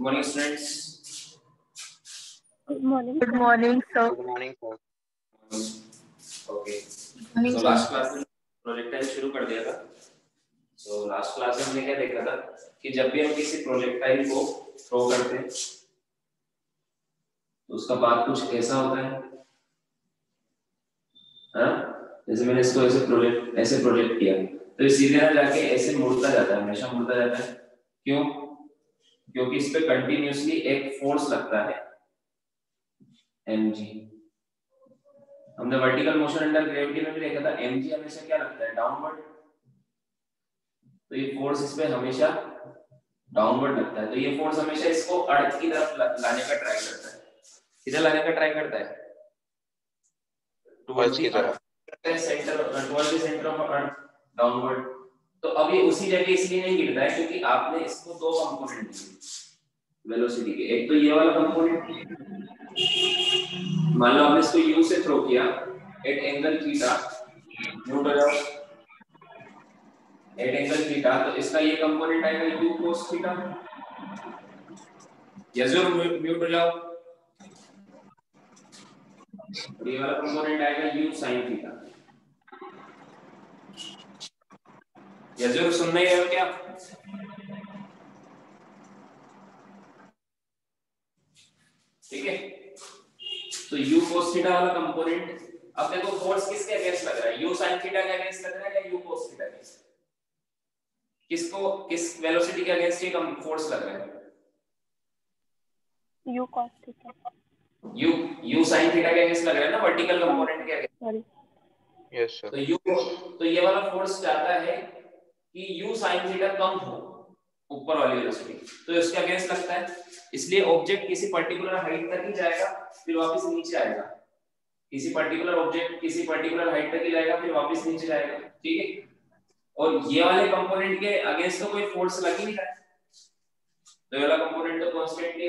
Good morning, students. Good morning. Good morning, sir. Good morning, sir. Okay. morning, So sir. last class में projectile शुरू कर दिया था. So last class में हमने क्या देखा था कि जब भी हम किसी प्रोजेक्टाइल को थ्रो करते हैं तो उसका पाथ कुछ ऐसा होता है, हाँ? जैसे मैंने इसको ऐसे प्रोजेक्ट किया तो ये सीधे ना जाके ऐसे मुड़ता जाता है, हमेशा मुड़ता जाता है. क्यों? क्योंकि इस पे कंटिन्यूअसली एक फोर्स लगता है mg. हमने वर्टिकल मोशन अंडर ग्रेविटी में भी देखा था, mg हमेशा क्या लगता है, डाउनवर्ड. तो ये फोर्स इस पे हमेशा डाउनवर्ड लगता है, तो ये फोर्स हमेशा इसको अर्थ की तरफ लाने का ट्राई करता है. किधर लाने का ट्राई करता है? टुवर्ड्स की तरफ, centre, towards the centre of earth, downward. तो अब ये उसी जगह इसलिए नहीं गिरता है क्योंकि आपने इसको दो कंपोनेंट दिए वेलोसिटी के. एक तो ये वाला कंपोनेंट, मान लो आपने इसको u से थ्रो किया एट एंगल थीटा, नोट हो जाओ, एट एंगल थीटा, तो इसका ये कंपोनेंट आएगा u cos थीटा. यजूर म्यूट हो जाओ. ये वाला कंपोनेंट आएगा u sin थीटा. यजूर सुन नहीं रहे हो क्या? ठीक है. तो u cos थीटा वाला कंपोनेंट, अब देखो फोर्स किसके अगेंस्ट लग रहा है, u sin थीटा के अगेंस्ट लग रहा है या u cos थीटा के अगेंस्ट? किसको, किस वेलोसिटी के अगेंस्ट ये फोर्स लग रहा है? U cos theta. u sin theta के अगेंस्ट लग रहा है ना, वर्टिकल कंपोनेंट के अगेंस्ट. सॉरी. Yes sir. तो ये वाला फोर्स चाहता है कि u sin थीटा कम हो ऊपर वाली वेलोसिटी, तो इसके अगेंस्ट लगता है. इसलिए ऑब्जेक्ट किसी पर्टिकुलर हाइट तक ही जाएगा फिर वापस नीचे आएगा. किसी पर्टिकुलर ऑब्जेक्ट किसी पर्टिकुलर हाइट तक ही जाएगा फिर वापस नीचे जाएगा. ठीक है. और ये वाले कंपोनेंट के अगेंस्ट तो कोई फोर्स लग ही नहीं रहा है, तो ये वाला कंपोनेंट तो कांस्टेंटली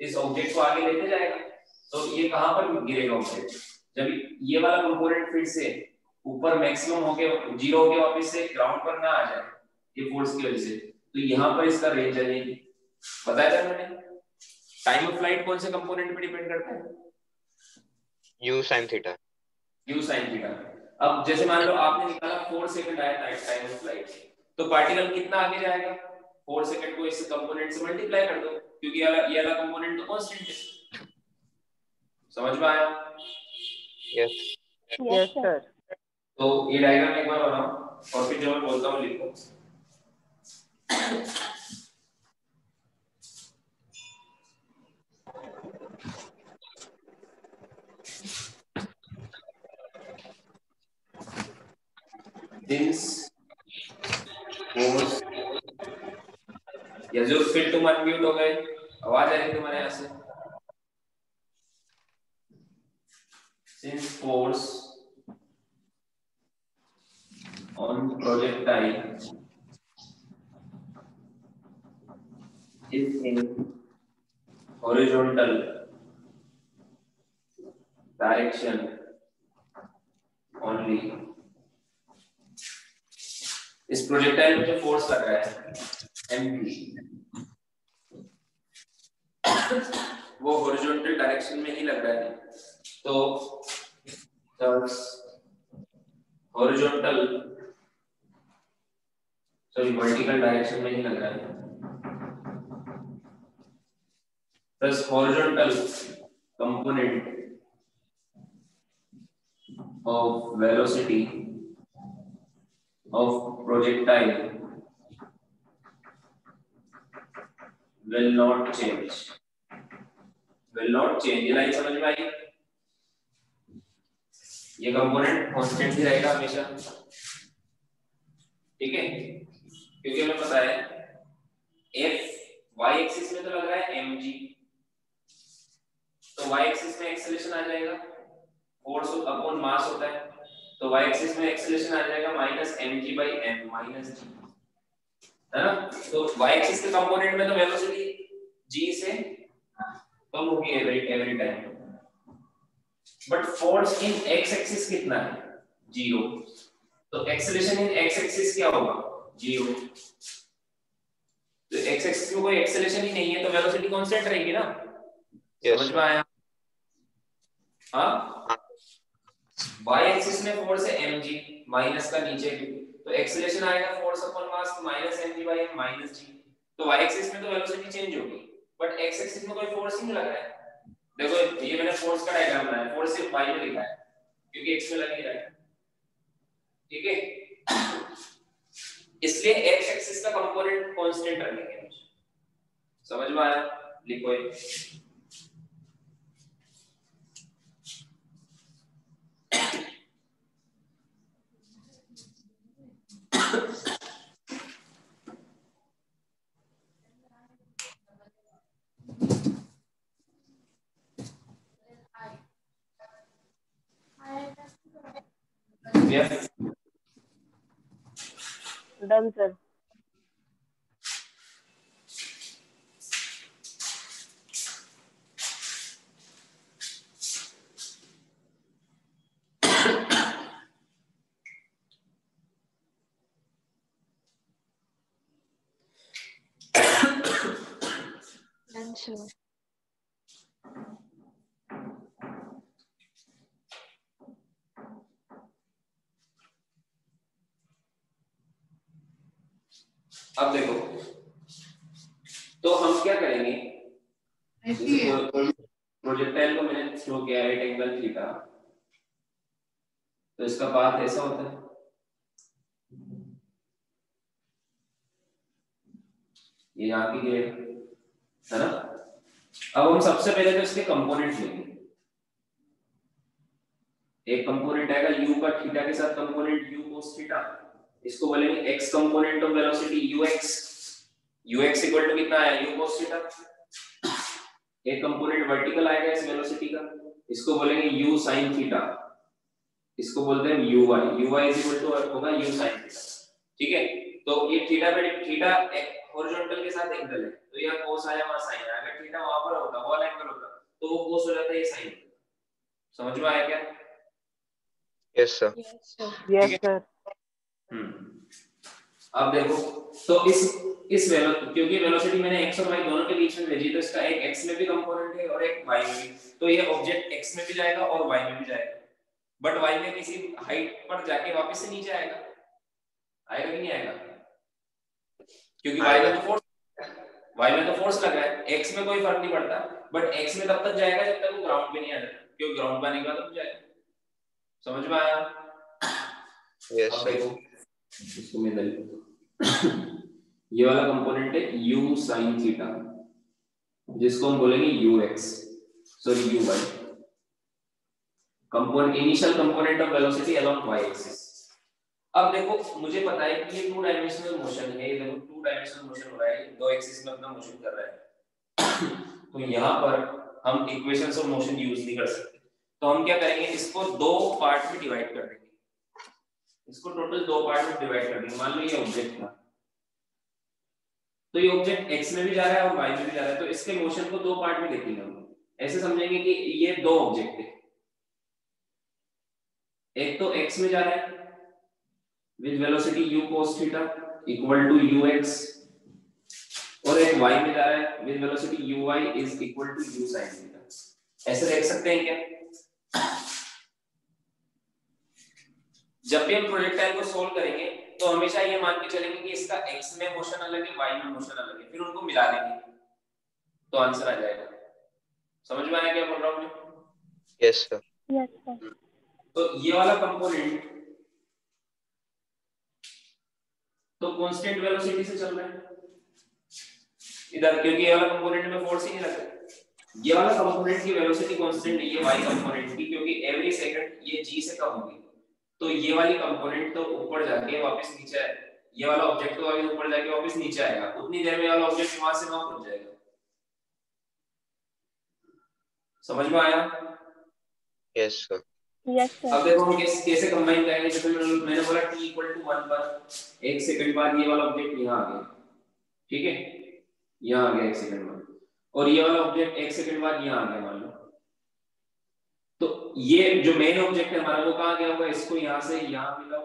इस ऑब्जेक्ट को आगे लेते जाएगा. तो ये कहां पर गिरेगा ऑब्जेक्ट? जब ये वाला कंपोनेंट फिर से ऊपर मैक्सिमम होके जीरो होके वापस से ग्राउंड पर ना आ जाए ये फोर्स की वजह से, तो यहां पर इसका रेंज आ जाएगी. बताया था मैंने. टाइम ऑफ फ्लाइट कौन से कंपोनेंट पे डिपेंड करता है? u sin theta. u sin theta. अब जैसे मान लो आपने निकाला 4 सेकंड आया टाइम ऑफ फ्लाइट, तो पार्टिकल कितना आगे जाएगा? 4 सेकंड को इस कंपोनेंट से मल्टीप्लाई कर दो क्योंकि ये वाला कंपोनेंट तो कांस्टेंट है. समझ में आया? यस. Yes, sir. तो ये डायग्राम एक बार बनाओ और फिर जो मैं बोलता हूं लिखो. Since force, यजूर फिर तुम अनम्यूट हो गए, आवाज आ रही है तुम्हारे यहाँ से. Since force on projectile is in horizontal direction only, इस प्रोजेक्टाइल में जो फोर्स लग रहा है mg वो हॉरिजॉन्टल डायरेक्शन में ही लग रहा है. तो हॉरिजॉन्टल वर्टिकल डायरेक्शन में ही लग रहा है. Plus horizontal component of velocity of projectile will not change. Will not change. ये लाइन समझ में आई? ये कंपोनेंट कांस्टेंट ही रहेगा हमेशा. ठीक है. क्योंकि हमें पता है f y एक्सिस में तो लग रहा है mg, तो y एक्सिस में एक्सेलरेशन आ जाएगा, फोर्स अपॉन मास होता है, तो y एक्सिस में एक्सेलरेशन आ जाएगा minus mg by m minus g, है ना. तो y एक्सिस के कंपोनेंट में तो वेलोसिटी g से कम होगी every time, but force in x axis कितना है? 0. तो एक्सेलरेशन इन x एक्सिस क्या होगा? 0. तो x एक्सिस में कोई एक्सेलरेशन ही नहीं है तो वेलोसिटी कांस्टेंट रहेगी ना। Yes, समझ sir. में आया? हाँ, y एक्सिस में फोर्स है mg माइनस का नीचे भी, तो एक्सेलरेशन आएगा force upon mass minus mg by m minus g। तो y एक्सिस में तो वेलोसिटी चेंज होगी, बट x एक्सिस में कोई फोर्स ही नहीं लग रहा है। देखो ये मैंने फोर्स का डायग्राम बनाया, फोर्स सिर्फ y में लिखा है क्योंकि x में लग नहीं रहा है, ठीक है। इसलिए x एक्सिस का कंपोनेंट कांस्टेंट रखेंगे। समझ में आया? लिखो ये। Yes. Done, sir. Done, sir. अब देखो, तो हम क्या करेंगे, प्रोजेक्टाइल को मैंने शो किया राइट एंगल थीटा, तो इसका पाथ ऐसा होता है, ये यहाँ की ग्रेड है ना। अब हम सबसे पहले तो इसके कंपोनेंट्स लेंगे। एक कंपोनेंट आएगा u का थीटा के साथ कंपोनेंट u cos थीटा, इसको बोलेंगे x component of velocity ux, ux equal to कितना आया u cos थीटा। एक कंपोनेंट वर्टिकल आएगा इस वेलोसिटी का, इसको बोलेंगे u sin थीटा, इसको बोलते हैं uy इज इक्वल टू होगा u sin थीटा, ठीक है। तो ये थीटा पे थीटा हॉरिजॉन्टल के साथ एंगल है, तो यह cos आया वहां sin आया, अगर थीटा वहां पर होता वॉल एंगल होता तो वो cos हो जाता है, ये sin होता। समझ में आया क्या? Yes, sir. Yes, sir. अब देखो, तो इस क्योंकि वेलोसिटी मैंने x और y दोनों के बीच में भेजी, तो इसका एक x में भी कंपोनेंट है और एक y में भी, तो ये ऑब्जेक्ट x में भी जाएगा और y में भी जाएगा, बट y में किसी हाइट पर जाके वापस से नीचे आएगा, आएगा कि नहीं आएगा? क्योंकि y में तो फोर्स लग रहा है, x में कोई फर्क नहीं पड़ता, बट x में तब तक जाएगा जब तक वो ग्राउंड पे नहीं आ जाता, क्योंकि ग्राउंड पे आने के बाद तो जाएगा। समझ में आया? Yes, sir. इसको मैं ये वाला कंपोनेंट है u sin थीटा, जिसको हम बोलेंगे ux, sorry uy, component initial component of velocity along y axis. अब देखो मुझे पता है कि ये टू डायमेंशनल मोशन है, ये देखो टू डायमेंशनल मोशन हो रहा है, दो एक्सिस में अपना मोशन कर रहा है। तो यहाँ पर हम इक्वेशंस ऑफ मोशन यूज नहीं कर सकते, तो हम क्या करेंगे, इसको दो पार्ट में डिवाइड कर देंगे, इसको टोटल दो पार्ट में डिवाइड कर देंगे। मान लो ये ऑब्जेक्ट था, तो ये ऑब्जेक्ट x में भी जा रहा है और y में भी जा रहा है, तो इसके मोशन को दो पार्ट में देखेंगे हम, ऐसे समझेंगे कि ये दो ऑब्जेक्ट है, एक तो x में जा रहा है with velocity u cos theta equal to ux, और एक y में जा रहा है with velocity uy is equal to u sin theta. ऐसे देख सकते हैं क्या? जब भी हम प्रोजेक्टाइल को सोल्व करेंगे तो हमेशा ये मान के चलेंगे कि इसका x में मोशन अलग है, y में मोशन अलग है, फिर उनको मिला देंगे तो आंसर आ जाएगा। समझ में आया क्या बोल रहा हूं मैं? Yes, sir. Yes, sir. तो ये वाला कंपोनेंट तो कांस्टेंट वेलोसिटी से चल रहा है इधर, क्योंकि ये वाला कंपोनेंट में फोर्स ही नहीं लग रहा। ये वाला कंपोनेंट की वेलोसिटी कांस्टेंट नहीं है y कंपोनेंट की, क्योंकि एवरी सेकंड ये g से कम होगी, तो ये वाली कंपोनेंट तो ऊपर जाके वापस नीचे आएगा, ये वाला ऑब्जेक्ट तो अभी ऊपर जाके वापस नीचे आएगा, उतनी देर में वाला ऑब्जेक्ट वहां से वहां पहुंच जाएगा। समझ में आया? Yes, sir. Yes, sir. अब देखो हम कैसे कंबाइन करेंगे, जैसे मैंने बोला t = 1 पर एक सेकंड बाद ये वाला ऑब्जेक्ट यहाँ आ गया, ठीक है, यहाँ आ गया एक सेकंड बाद, और ये वाला ऑब्जेक्ट एक सेकंड बाद यहाँ आ गया मान लो, तो ये जो मेन ऑब्जेक्ट है हमारा वो कहाँ गया होगा, इसको यहाँ से यहाँ मिलाओ,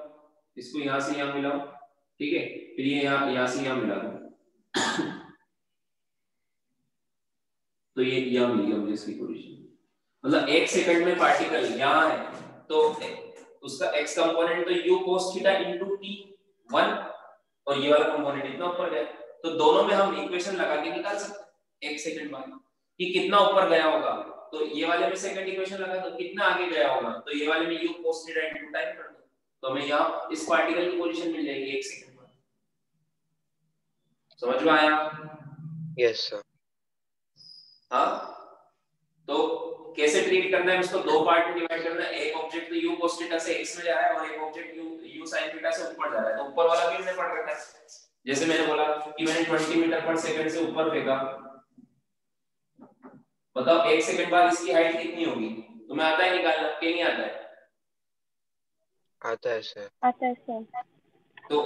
इसको यहाँ से यहाँ मिलाओ, ठीक है, फिर ये यहाँ से यहाँ मिला दो, ये मिली हमने इसकी पोजीशन। मतलब 1 सेकंड में पार्टिकल यहाँ है तो उसका x कंपोनेंट तो u cos theta into t 1 और ये वाला कंपोनेंट इतना ऊपर गया, तो दोनों में हम इक्वेशन लगा के निकाल सकते हैं 1 सेकंड बाद कि कितना ऊपर गया होगा। तो ये वाले में सेकंड इक्वेशन लगा तो कितना आगे गया होगा, तो ये वाले में u cos theta into time कर दो, तो हमें यहाँ इस पार्टिकल की पोजीशन मिल जाएगी 1 सेकंड बाद। समझ में आया? Yes sir. हाँ, तो कैसे ट्रीट करना है उसको, दो पार्ट में डिवाइड करना है। एक ऑब्जेक्ट तो u cos थीटा से x में जा रहा है और एक ऑब्जेक्ट u sin थीटा से ऊपर जा रहा है, तो ऊपर वाला भी हमने पढ़ रखा है। जैसे मैंने बोला कि मैंने 20 मीटर पर सेकंड से ऊपर फेंका, बताओ 1 सेकंड बाद इसकी हाइट कितनी होगी? तुम्हें आता है निकालना कि नहीं आता है? आता है सर। आता है सर। तो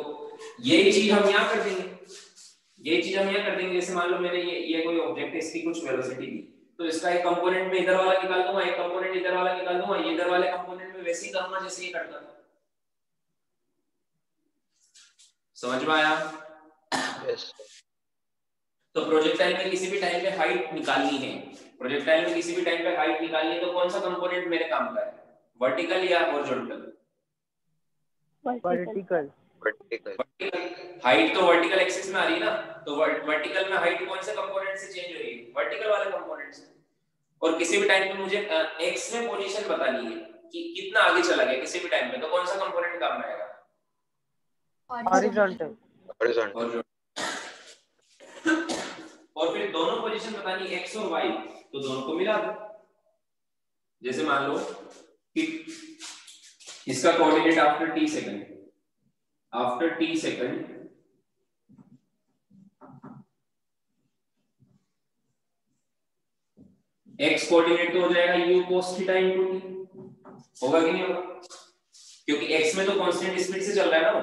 यही चीज हम यहाँ कर देंगे, यही चीज हम यहाँ कर देंगे। जैसे मान लो मैंने ये कोई ऑब्जेक्ट है, इसकी कुछ वेलोसिटी दी, तो इसका एक कंपोनेंट में इधर वाला निकाल दूंगा, एक कंपोनेंट इधर वाला निकाल दूंगा, ये इधर वाले कंपोनेंट में वैसे ही करूंगा जैसे ये करता था। समझ में आया? यस। तो प्रोजेक्टाइल में किसी भी टाइम पे हाइट निकालनी है, प्रोजेक्टाइल में किसी भी टाइम पे हाइट निकालनी है, तो कौन सा कंपोनेंट मेरे काम का है, वर्टिकल या हॉरिजॉन्टल? वर्टिकल। वर्टिकल। हाइट तो वर्टिकल एक्सिस में आ रही है ना, तो वर्टिकल में हाइट कौन से कंपोनेंट से चेंज हो रही है? वर्टिकल वाले कंपोनेंट से। और किसी भी टाइम पे मुझे एक्स में पोजीशन बतानी है कि कितना आगे चला गया किसी भी टाइम पे, तो कौन सा कंपोनेंट काम में आएगा? हॉरिजॉन्टल। हॉरिजॉन्टल। और फिर दोनों पोजीशन बतानी एक्स और वाई, तो दोनों को मिला दो। जैसे मान लो कि इसका coordinate after t second, after t second x coordinate तो हो जाएगा u cos theta into t, होगा कि नहीं होगा? क्योंकि x में तो कांस्टेंट स्पीड से चल रहा है ना वो।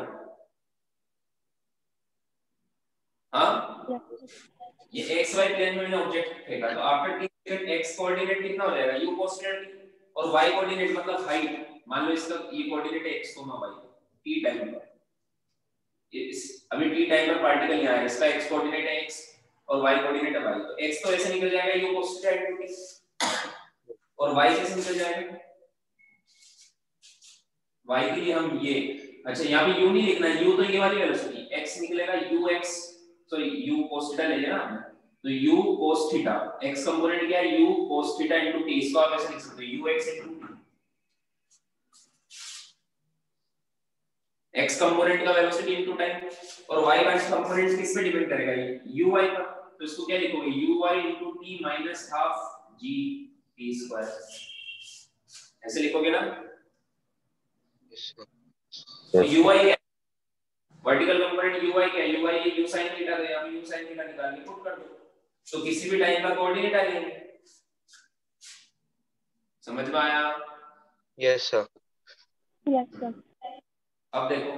हाँ, ये x y प्लेन में मैंने ऑब्जेक्ट फेंका, तो after t second x coordinate कितना हो जाएगा u cos थीटा t, और y कोऑर्डिनेट मतलब हाइट, मान लो इसका ये कोऑर्डिनेट है x, y t टाइम पर, इस अभी t टाइम पर पार्टिकल यहां है, इसका x कोऑर्डिनेट है x और y कोऑर्डिनेट है y, तो x तो ऐसे निकल जाएगा u cos theta into t, और y कैसे निकल जाएगा? y के लिए हम ये, अच्छा यहाँ पे u नहीं लिखना है, u तो ये वाली वेलोसिटी, x निकलेगा ux, sorry u cos theta ले लिया ना, तो u cos theta, x component क्या है u cos theta into t, इसको आप ऐसे लिख सकते हो ux into t। x component का वेलोसिटी इनटू टाइम, और y का कंपोनेंट किस पे डिपेंड करेगा? uy पर, तो इसको क्या लिखोगे uy into t minus half g t square, ऐसे लिखोगे ना? तो uy क्या, वर्टिकल कंपोनेंट uy क्या है? uy ये u sin थीटा है, यहां पे u sin थीटा निकाल के पुट कर दो, तो किसी भी टाइम का कोऑर्डिनेट आ जाएंगे। समझ में आया? Yes sir. Yes sir. अब देखो,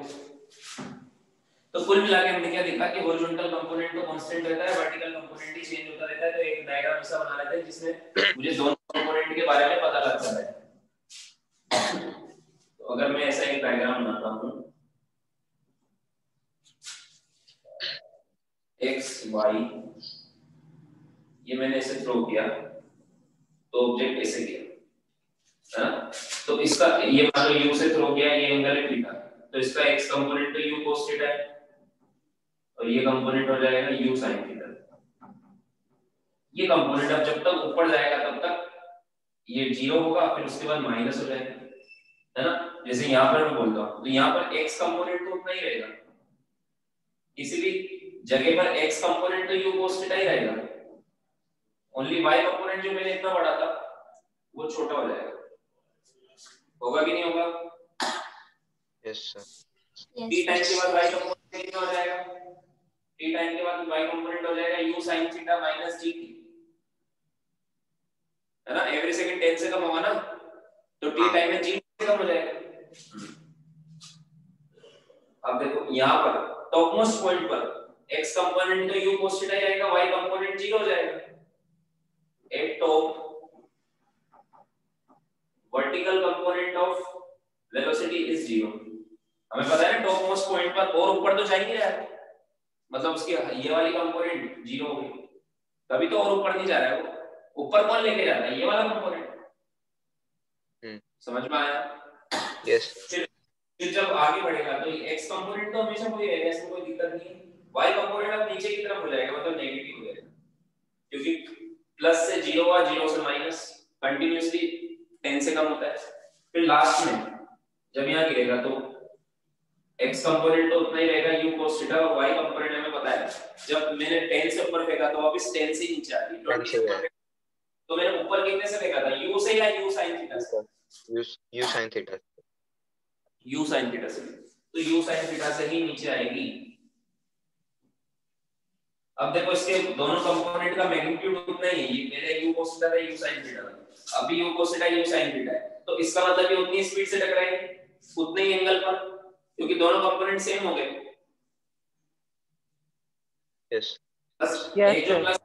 तो कुल मिला के हमने क्या देखा कि हॉरिजॉन्टल कंपोनेंट तो कांस्टेंट रहता है, वर्टिकल कंपोनेंट ही चेंज होता रहता है। तो एक डायग्राम ऐसा बना लेते हैं जिसमें मुझे दोनों कंपोनेंट के बारे में पता लग जाता है। तो अगर मैं ऐसा एक डायग्राम बनाता हूं, x y, ये मैंने ऐसे थ्रो किया तो ऑब्जेक्ट ऐसे गया है ना, तो इसका ये मान लो u से थ्रो किया, ये एंगल है थीटा, तो इसका x कंपोनेंट तो u cos थीटा है और ये कंपोनेंट हो जाएगा u sin थीटा। ये कंपोनेंट अब जब तक ऊपर जाएगा तब तक ये 0 होगा, फिर उसके बाद माइनस हो जाएगा, है ना? जैसे यहाँ पर मैं बोलता हूँ, तो यहाँ पर x कंपोनेंट तो उतना ही रहेगा, किसी भी जगह पर x कंपोनेंट तो u cos थीटा ही रहेगा, ओनली y कंपोनेंट जो मैंने इतना बढ़ा था वो छोटा हो जाएगा। होगा कि नहीं होगा? Yes sir. t टाइम के बाद y कंपोनेंट कितना हो जाएगा? t टाइम के बाद y कंपोनेंट हो जाएगा u sin theta minus gt, है ना? एवरी सेकंड 10 से कम होगा ना, तो t टाइम में g से कम हो जाएगा। अब देखो यहाँ पर टॉप मोस्ट पॉइंट पर x कंपोनेंट तो u cos थीटा ही रहेगा, y कंपोनेंट 0 हो जाएगा। Eight top vertical component of velocity is 0, हमें पता है ना टॉप मोस्ट पॉइंट पर, और ऊपर तो जा ही नहीं रहा है, मतलब उसकी ये वाली कंपोनेंट 0 हो गई, तभी तो और ऊपर नहीं जा रहा है वो, ऊपर कौन लेके जाता है? ये वाला कंपोनेंट। समझ में आया? यस। फिर जब आगे बढ़ेगा तो x कंपोनेंट तो हमेशा वही रहेगा, इसमें कोई दिक्कत नहीं है। y कंपोनेंट अब नीचे की तरफ हो जाएगा, मतलब नेगेटिव हो जाएगा, क्योंकि प्लस से 0 और 0 से माइनस कंटीन्यूअसली 10 से कम होता है। फिर लास्ट में जब यहाँ गिरेगा तो x कंपोनेंट तो उतना ही रहेगा u cos थीटा, और y कंपोनेंट हमें पता है जब मैंने 10 से ऊपर फेंका तो वापस 10 से नीचे आ गई, 20 से ऊपर तो मैंने ऊपर कितने से फेंका था? u से या u sin थीटा से? u sin theta. u sin theta से, तो u sin थीटा से ही नीचे आएगी। अब देखो इसके दोनों कंपोनेंट का मैग्नीट्यूड उतना ही है, ये पहले u cos थीटा था, u sin थीटा था, अभी u cos theta u sin theta है, तो इसका मतलब ये उतनी स्पीड से टकराएंगे उतने ही एंगल पर, क्योंकि दोनों कंपोनेंट सेम हो गए। यस। एक जो प्लस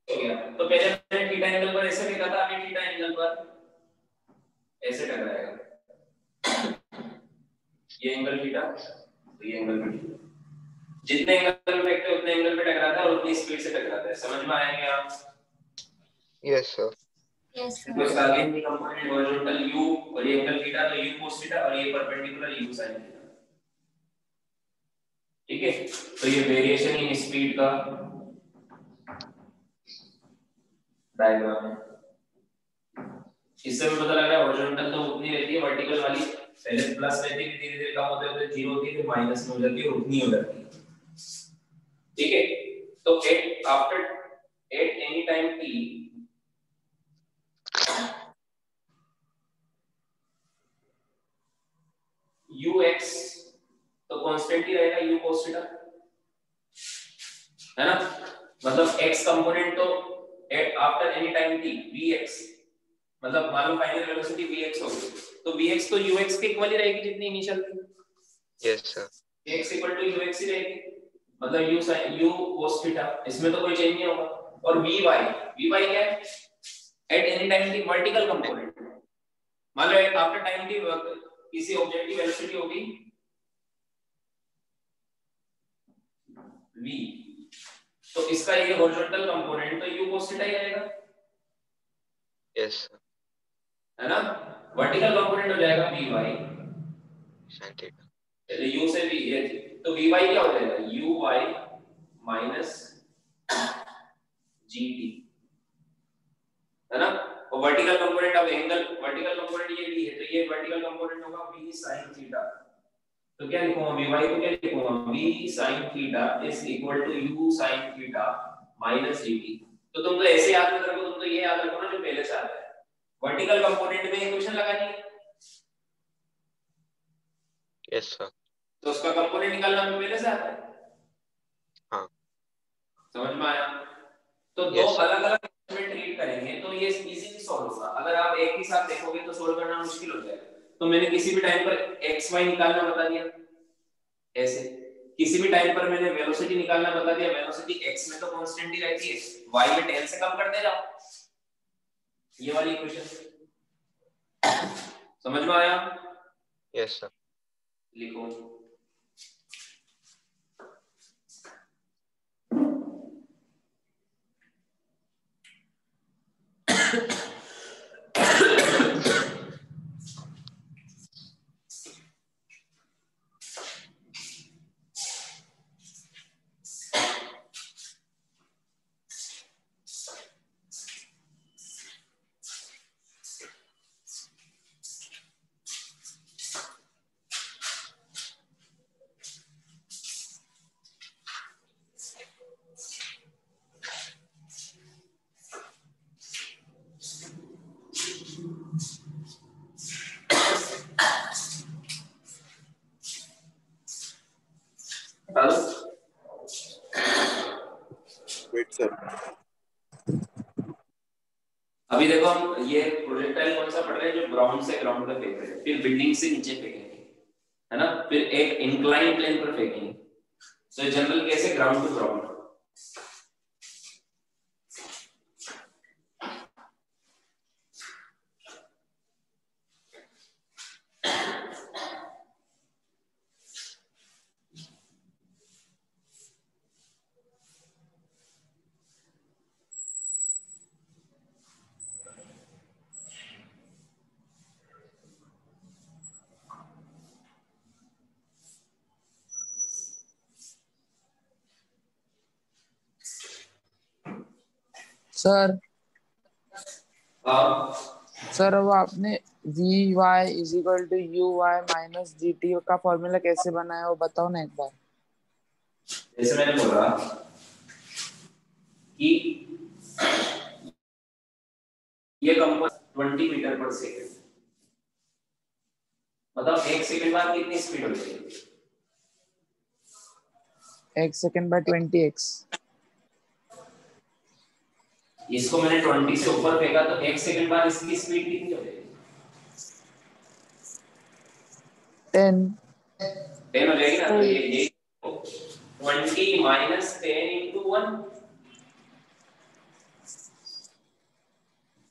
हो गया तो पहले मैंने थीटा एंगल पर ऐसे लिखा था, अभी थीटा एंगल पर ऐसे टकराएगा, ये एंगल थीटा तो ये एंगल थीटा, जितने एंगल पे फेंकते हैं उतने एंगल पे टकराता है और उतनी स्पीड से टकराता है। समझ में आया क्या? Yes sir. यस तो इसका अगेन कंपोनेंट हॉरिजॉन्टल u और ये एंगल थीटा, तो u cos थीटा और ये परपेंडिकुलर u sin थीटा। ठीक है, तो ये वेरिएशन इन स्पीड का डायग्राम है। इससे भी पता लग रहा है हॉरिजॉन्टल तो उतनी रहती है, वर्टिकल वाली पहले प्लस रहती है, धीरे धीरे कम होते होते 0 होती है, फिर माइनस में हो जाती है और उतनी हो जाती है। ठीक है, तो at after at any time t ux तो कांस्टेंट ही रहेगा u cos थीटा, है ना? मतलब x कंपोनेंट तो at after any time t vx, मतलब मान लो फाइनल वेलोसिटी vx होगी तो vx तो ux के इक्वल ही रहेगी जितनी इनिशियल थी। Yes sir. x equal to ux ही रहेगी, मतलब u sin u cos theta, इसमें तो कोई चेंज नहीं होगा। और vy क्या है? Eight any time t vertical component, मान लो एट आफ्टर टाइम t किसी ऑब्जेक्ट की वेलोसिटी होगी v, तो इसका ये हॉरिजॉन्टल कंपोनेंट तो u cos थीटा ही रहेगा, यस सर। है ना? वर्टिकल कंपोनेंट हो जाएगा vy sin थीटा। चलिए u से v ये तो vy क्या हो जाएगा? uy माइनस gt, है ना? और वर्टिकल कंपोनेंट अब एंगल वर्टिकल कंपोनेंट ये v है, तो ये वर्टिकल कंपोनेंट होगा v sin थीटा, तो क्या लिखूंगा vy को? क्या लिखूंगा? v sin theta is equal to u sin theta minus gt। तो तुम तो ऐसे याद मत रखो, तुम तो ये याद रखो ना जो पहले से आता है, वर्टिकल कंपोनेंट में इक्वेशन लगानी है, यस सर। तो उसका कंपोनेंट निकालना हमें पहले से आता है। हाँ। समझ में आया? तो दो यस सर। अलग अलग इंस्ट्रूमेंट रीड करेंगे तो ये इजीली सॉल्व होगा। अगर आप एक ही साथ देखोगे तो सॉल्व करना मुश्किल हो जाएगा। तो मैंने किसी भी टाइम पर x y निकालना बता दिया, ऐसे किसी भी टाइम पर मैंने वेलोसिटी निकालना बता दिया, वेलोसिटी x में तो कांस्टेंट ही रहती है, y में 10 से कम करते जाओ, ये वाली इक्वेशन। समझ में आया? Yes sir. लिखो वेट सर। अभी देखो हम ये प्रोजेक्टाइल कौन सा पढ़ रहे हैं? जो ग्राउंड से ग्राउंड पे फेंक रहे हैं, फिर बिल्डिंग से नीचे फेंकेंगे, है ना? फिर एक इंक्लाइन प्लेन पर फेंकेंगे। तो जनरल कैसे? Ground to ground. सर हाँ सर वो आपने v y is equal to u y minus g t का फॉर्मूला कैसे बनाया वो बताओ ना एक बार। जैसे मैंने बोला कि ये कंपास 20 मीटर पर सेकंड, मतलब 1 सेकंड बाद कितनी स्पीड हो जाएगी? 1 सेकंड/20x। इसको मैंने 20 से ऊपर फेंका तो 1 सेकंड बाद इसकी स्पीड कितनी हो जाएगी? 10। 10 हो जाएगी ना। तो ये 20 माइनस 10 इंटू 1,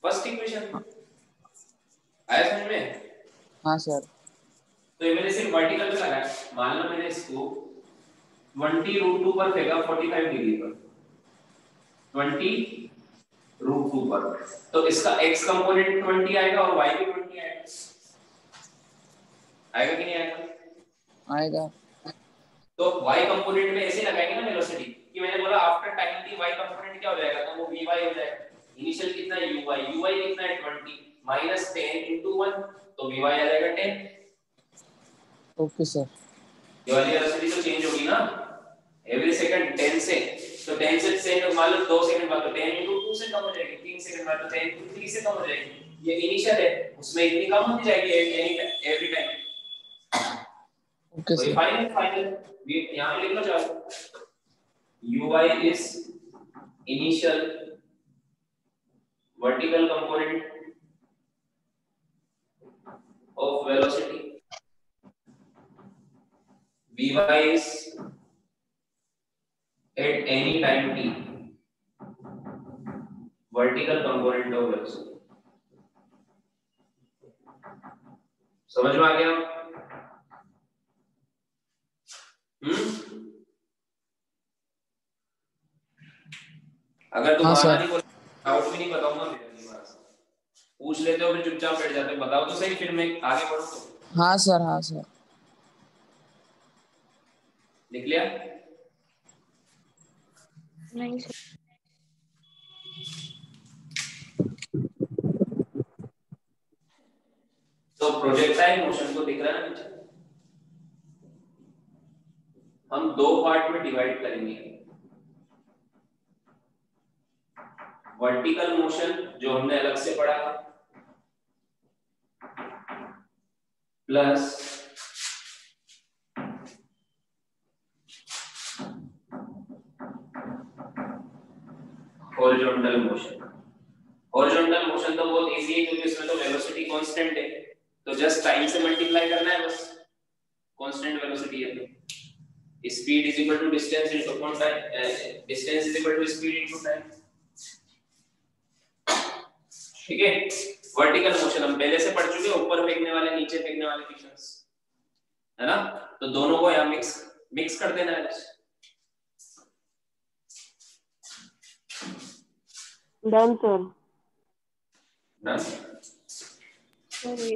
फर्स्ट इक्वेशन आया समझ में? हाँ सर। तो ये मैंने सिर्फ वर्टिकल पे लगाया। मान लो मैंने इसको 20√2 पर फेंका 45 डिग्री पर, 20√2 पर, तो इसका x कंपोनेंट 20 आएगा और y भी 20 आएगा। आएगा कि नहीं आएगा? आएगा। तो y कंपोनेंट में ऐसे लगाएंगे ना वेलोसिटी कि मैंने बोला after time T y component क्या हो जाएगा, तो वो vy हो जाएगा। इनिशियल कितना है uy कितना है 20 माइनस 10 into 1, तो vy आ जाएगा 10। Okay sir. ये वाली वेलोसिटी तो चेंज होगी ना एवरी सेकंड 10 से, तो 10 से मान लो 2 सेकंड बाद तो 10 into 2 से कम हो जाएगी, 3 सेकंड बाद तो 10 into 3 से कम हो जाएगी। ये इनिशियल है, उसमें इतनी कम होती जाएगी एवरी टाइम। ओके तो ये सर। फाइनल ये यहां पे लिख लो चाहो, uy is initial vertical component of velocity, vy is at any time t vertical component of velocity। समझ में आ गया? अगर हाँ दोबारा सर। नहीं बोल डाउट भी नहीं बताऊंगा फिर अगली बार पूछ लेते हो फिर चुपचाप बैठ जाते हो। बताओ तो सही, फिर मैं आगे बढ़ूं तो। हाँ सर। हाँ सर। लिख लिया? नहीं सर। तो प्रोजेक्टाइल मोशन को दिख रहा है ना नीचे, हम दो पार्ट में डिवाइड करेंगे। वर्टिकल मोशन जो हमने अलग से पढ़ा है, plus horizontal motion. Horizontal motion तो बहुत इजी है क्योंकि इसमें तो वेलोसिटी कांस्टेंट है, तो जस्ट टाइम से मल्टीप्लाई करना है बस। कांस्टेंट वेलोसिटी है तो speed is equal to distance into time, distance is equal to speed into time. ठीक है? वर्टिकल मोशन हम पहले से पढ़ चुके हैं, ऊपर फेंकने वाले नीचे फेंकने वाले मोशंस, है ना? तो दोनों को यहां मिक्स कर देना है बस। Done sir. डन। सर ये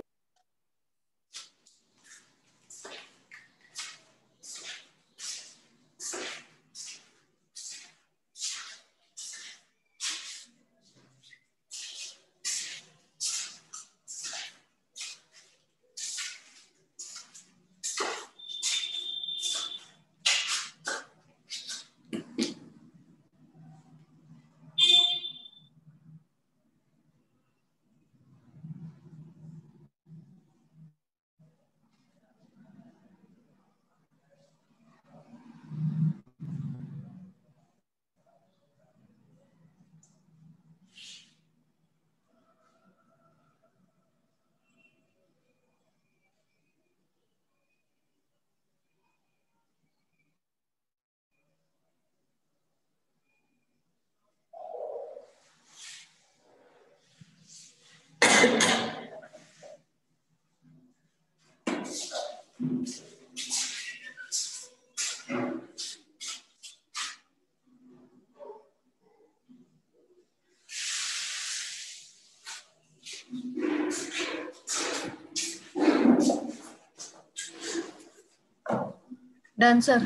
डन सर।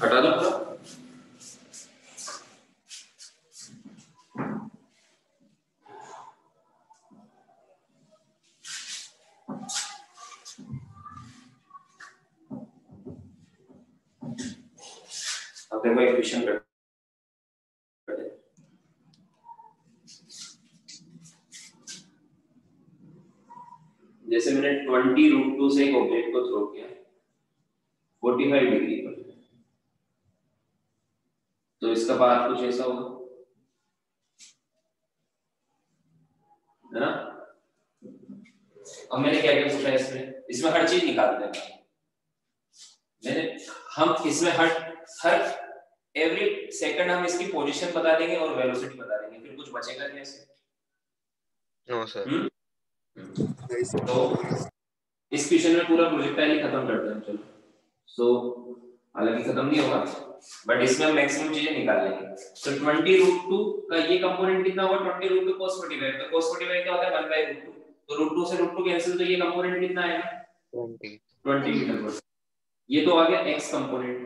हटा दो पूरा। देखो इक्वेशन करते हैं। जैसे मैंने 20√2 से एक ऑब्जेक्ट को थ्रो किया 45 डिग्री पर, तो इसका पाथ कुछ ऐसा होगा, है ना। अब मैंने क्या क्या पूछा इसमें हर चीज निकालते हैं हम इसमें हर एवरी सेकंड हम इसकी पोजीशन बता देंगे और वेलोसिटी बता देंगे, फिर कुछ बचेगा नहीं ऐसे। No sir. तो इस क्वेश्चन में पूरा प्रोजेक्टाइल ही खत्म करते हैं। चलो सो हालांकि खत्म नहीं होगा बट इसमें हम मैक्सिमम चीजें निकाल लेंगे। तो 20√2 का ये कंपोनेंट कितना होगा, 20√2 cos 45, तो cos 45 क्या होता है 1/√2, तो √2 से √2 कैंसिल, तो ये कंपोनेंट कितना आएगा 20 मीटर पर। ये तो आ गया x component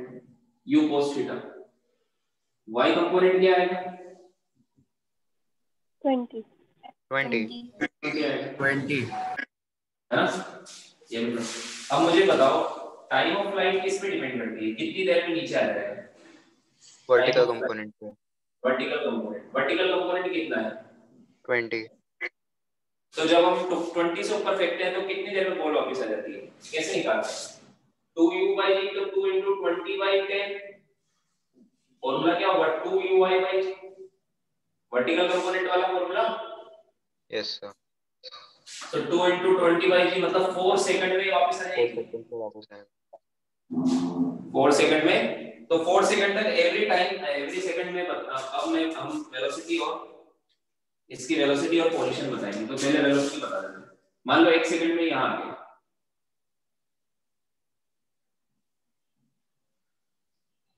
u cos theta. y component क्या आएगा 20 है ना। ये मतलब अब मुझे बताओ टाइम ऑफ फ्लाइट किस पे डिपेंड करती है, कितनी देर में नीचे आ जाएगा। वर्टिकल कंपोनेंट पे। वर्टिकल कंपोनेंट कितना है 20। तो जब हम 20 से ऊपर फेंकते हैं तो कितनी देर में बॉल वापस आ जाती है, कैसे निकालते हैं। 2u/g तो 2 × 20/10 फॉर्मूला क्या होगा 2uy/g, वर्टिकल कंपोनेंट वाला फॉर्मूला। Yes sir. तो 2 × 20/g मतलब 4 सेकंड में वापस आ जाएगी। 4 सेकंड में, तो 4 सेकंड तक एवरी सेकंड में अब हम वेलोसिटी और इसकी वेलोसिटी और पोजीशन बताएंगे। तो पहले वेलोसिटी बता देते हैं। मान लो 1 सेकंड में यहां आ गया,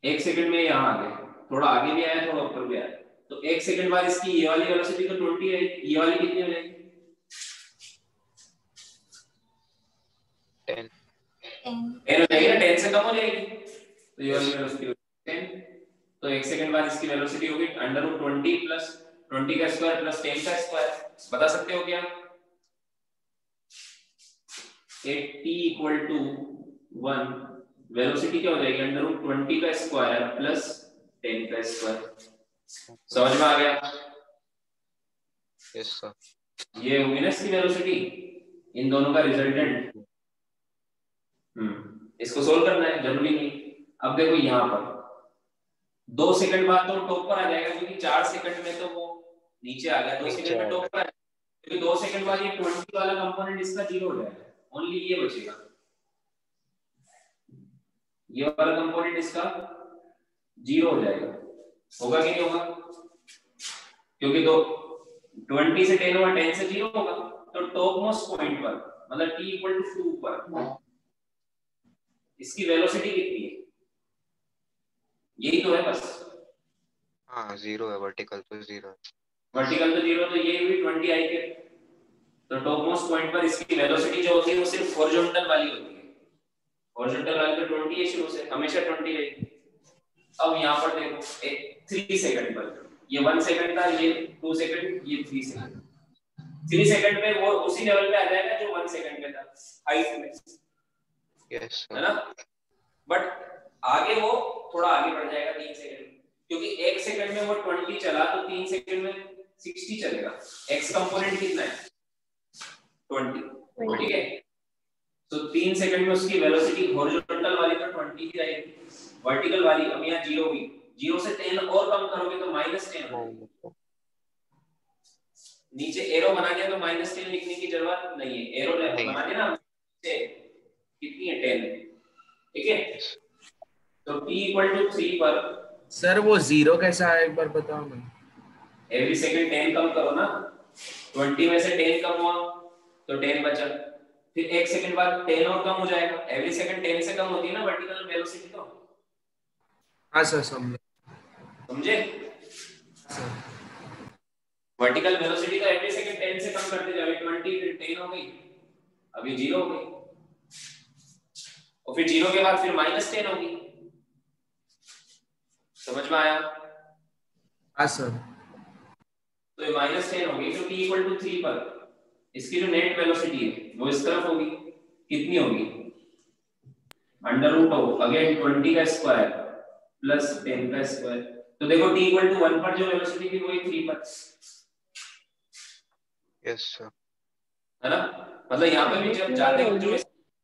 1 सेकंड में यहां आ गया, थोड़ा आगे भी आया थोड़ा ऊपर भी आया, तो 1 सेकंड बाद इसकी ये वाली वेलोसिटी तो 20 है, ये वाली कितनी हो जाएगी 10 हो जाएगी ना, 10 से कम हो जाएगी, तो ये वाली वेलोसिटी 10। तो 1 सेकंड बाद इसकी वेलोसिटी होगी √20 प्लस 20 का स्क्वायर प्लस 10 का स्क्वायर। बता सकते हो क्या 80 = 1, वेलोसिटी क्या हो जाएगी √20 का स्क्वायर प्लस 10 का स्क्वायर। समझ में आ गया। Yes sir. ये होगी ना इसकी वेलोसिटी, इन दोनों का रिजल्टेंट। इसको सोल्व करना है, जरूरी नहीं। अब देखो यहाँ पर 2 सेकंड बाद तो टॉप पर आ जाएगा, क्योंकि 4 सेकंड में तो वो नीचे आ गया, 2 सेकंड में टॉप पर आ जाएगा, क्योंकि 2 सेकंड बाद ये 20 वाला कंपोनेंट इसका 0 हो जाएगा, ओनली ये बचेगा, ये वाला कंपोनेंट इसका 0 हो जाएगा। होगा कि नहीं होगा, क्योंकि तो 20 से 10 होगा, 10 से 0 होगा, तो टॉप मोस्ट पॉइंट पर मतलब t = 2 पर इसकी वेलोसिटी कितनी है, यही तो है बस। हाँ 0 है, वर्टिकल तो 0 है। वर्टिकल तो 0, तो ये भी 20 आई के, तो टॉप मोस्ट पॉइंट पर इसकी वेलोसिटी जो होती है वो सिर्फ हॉरिजॉन्टल वाली होती है, हॉरिजॉन्टल वाली तो 20 है शुरू से, हमेशा 20 रहेगी। अब यहाँ पर देखो 3 सेकंड पर, ये 1 सेकंड था, ये 2 सेकंड, ये 3 सेकंड। 3 सेकंड में वो उसी लेवल पे आ जाएगा जो 1 सेकंड में था हाइट में, यस है ना। बट आगे वो थोड़ा आगे बढ़ जाएगा 3 सेकंड, क्योंकि 1 सेकंड में वो 20 चला तो 3 सेकंड में 60 चलेगा। x कंपोनेंट कितना है 20, ठीक है। तो 3 सेकंड में उसकी वेलोसिटी हॉरिजॉन्टल वाली तो 20 ही रहेगी, वर्टिकल वाली अब यहाँ 0 हुई, 0 से 10 और कम करोगे तो -10 होगा। नीचे एरो बना दिया तो -10 लिखने की जरूरत नहीं है, एरो बना दिया ना, कितनी है 10, ठीक है। तो t = 3 पर सर वो 0 कैसा है एक बार बताओ ना। एवरी सेकंड 10 कम करो ना, 20 में से 10 कम हुआ तो 10 बचा, फिर 1 सेकंड बाद 10 और कम हो जाएगा, एवरी सेकंड 10 से कम होती है ना वर्टिकल वेलोसिटी। तो हाँ सर समझे, वर्टिकल वेलोसिटी तो एवरी सेकंड 10 से कम करते जाओगे, 20 फिर 10 हो गई, अभी 0 हो गई, और फिर 0 के बाद फिर -10 होगी। समझ में आया। हाँ सर। तो ये -10 होगी, तो t = 3 पर इसकी जो नेट वेलोसिटी है वो इस तरफ होगी, कितनी होगी √2 अगेन 20 का स्क्वायर प्लस 10 का स्क्वायर। तो देखो t इक्वल टू 1 पर जो वेलोसिटी थी वही 3 पर, यस सर। है ना? मतलब यहाँ पे भी जब नहीं जाते वक्त जो रहेगी।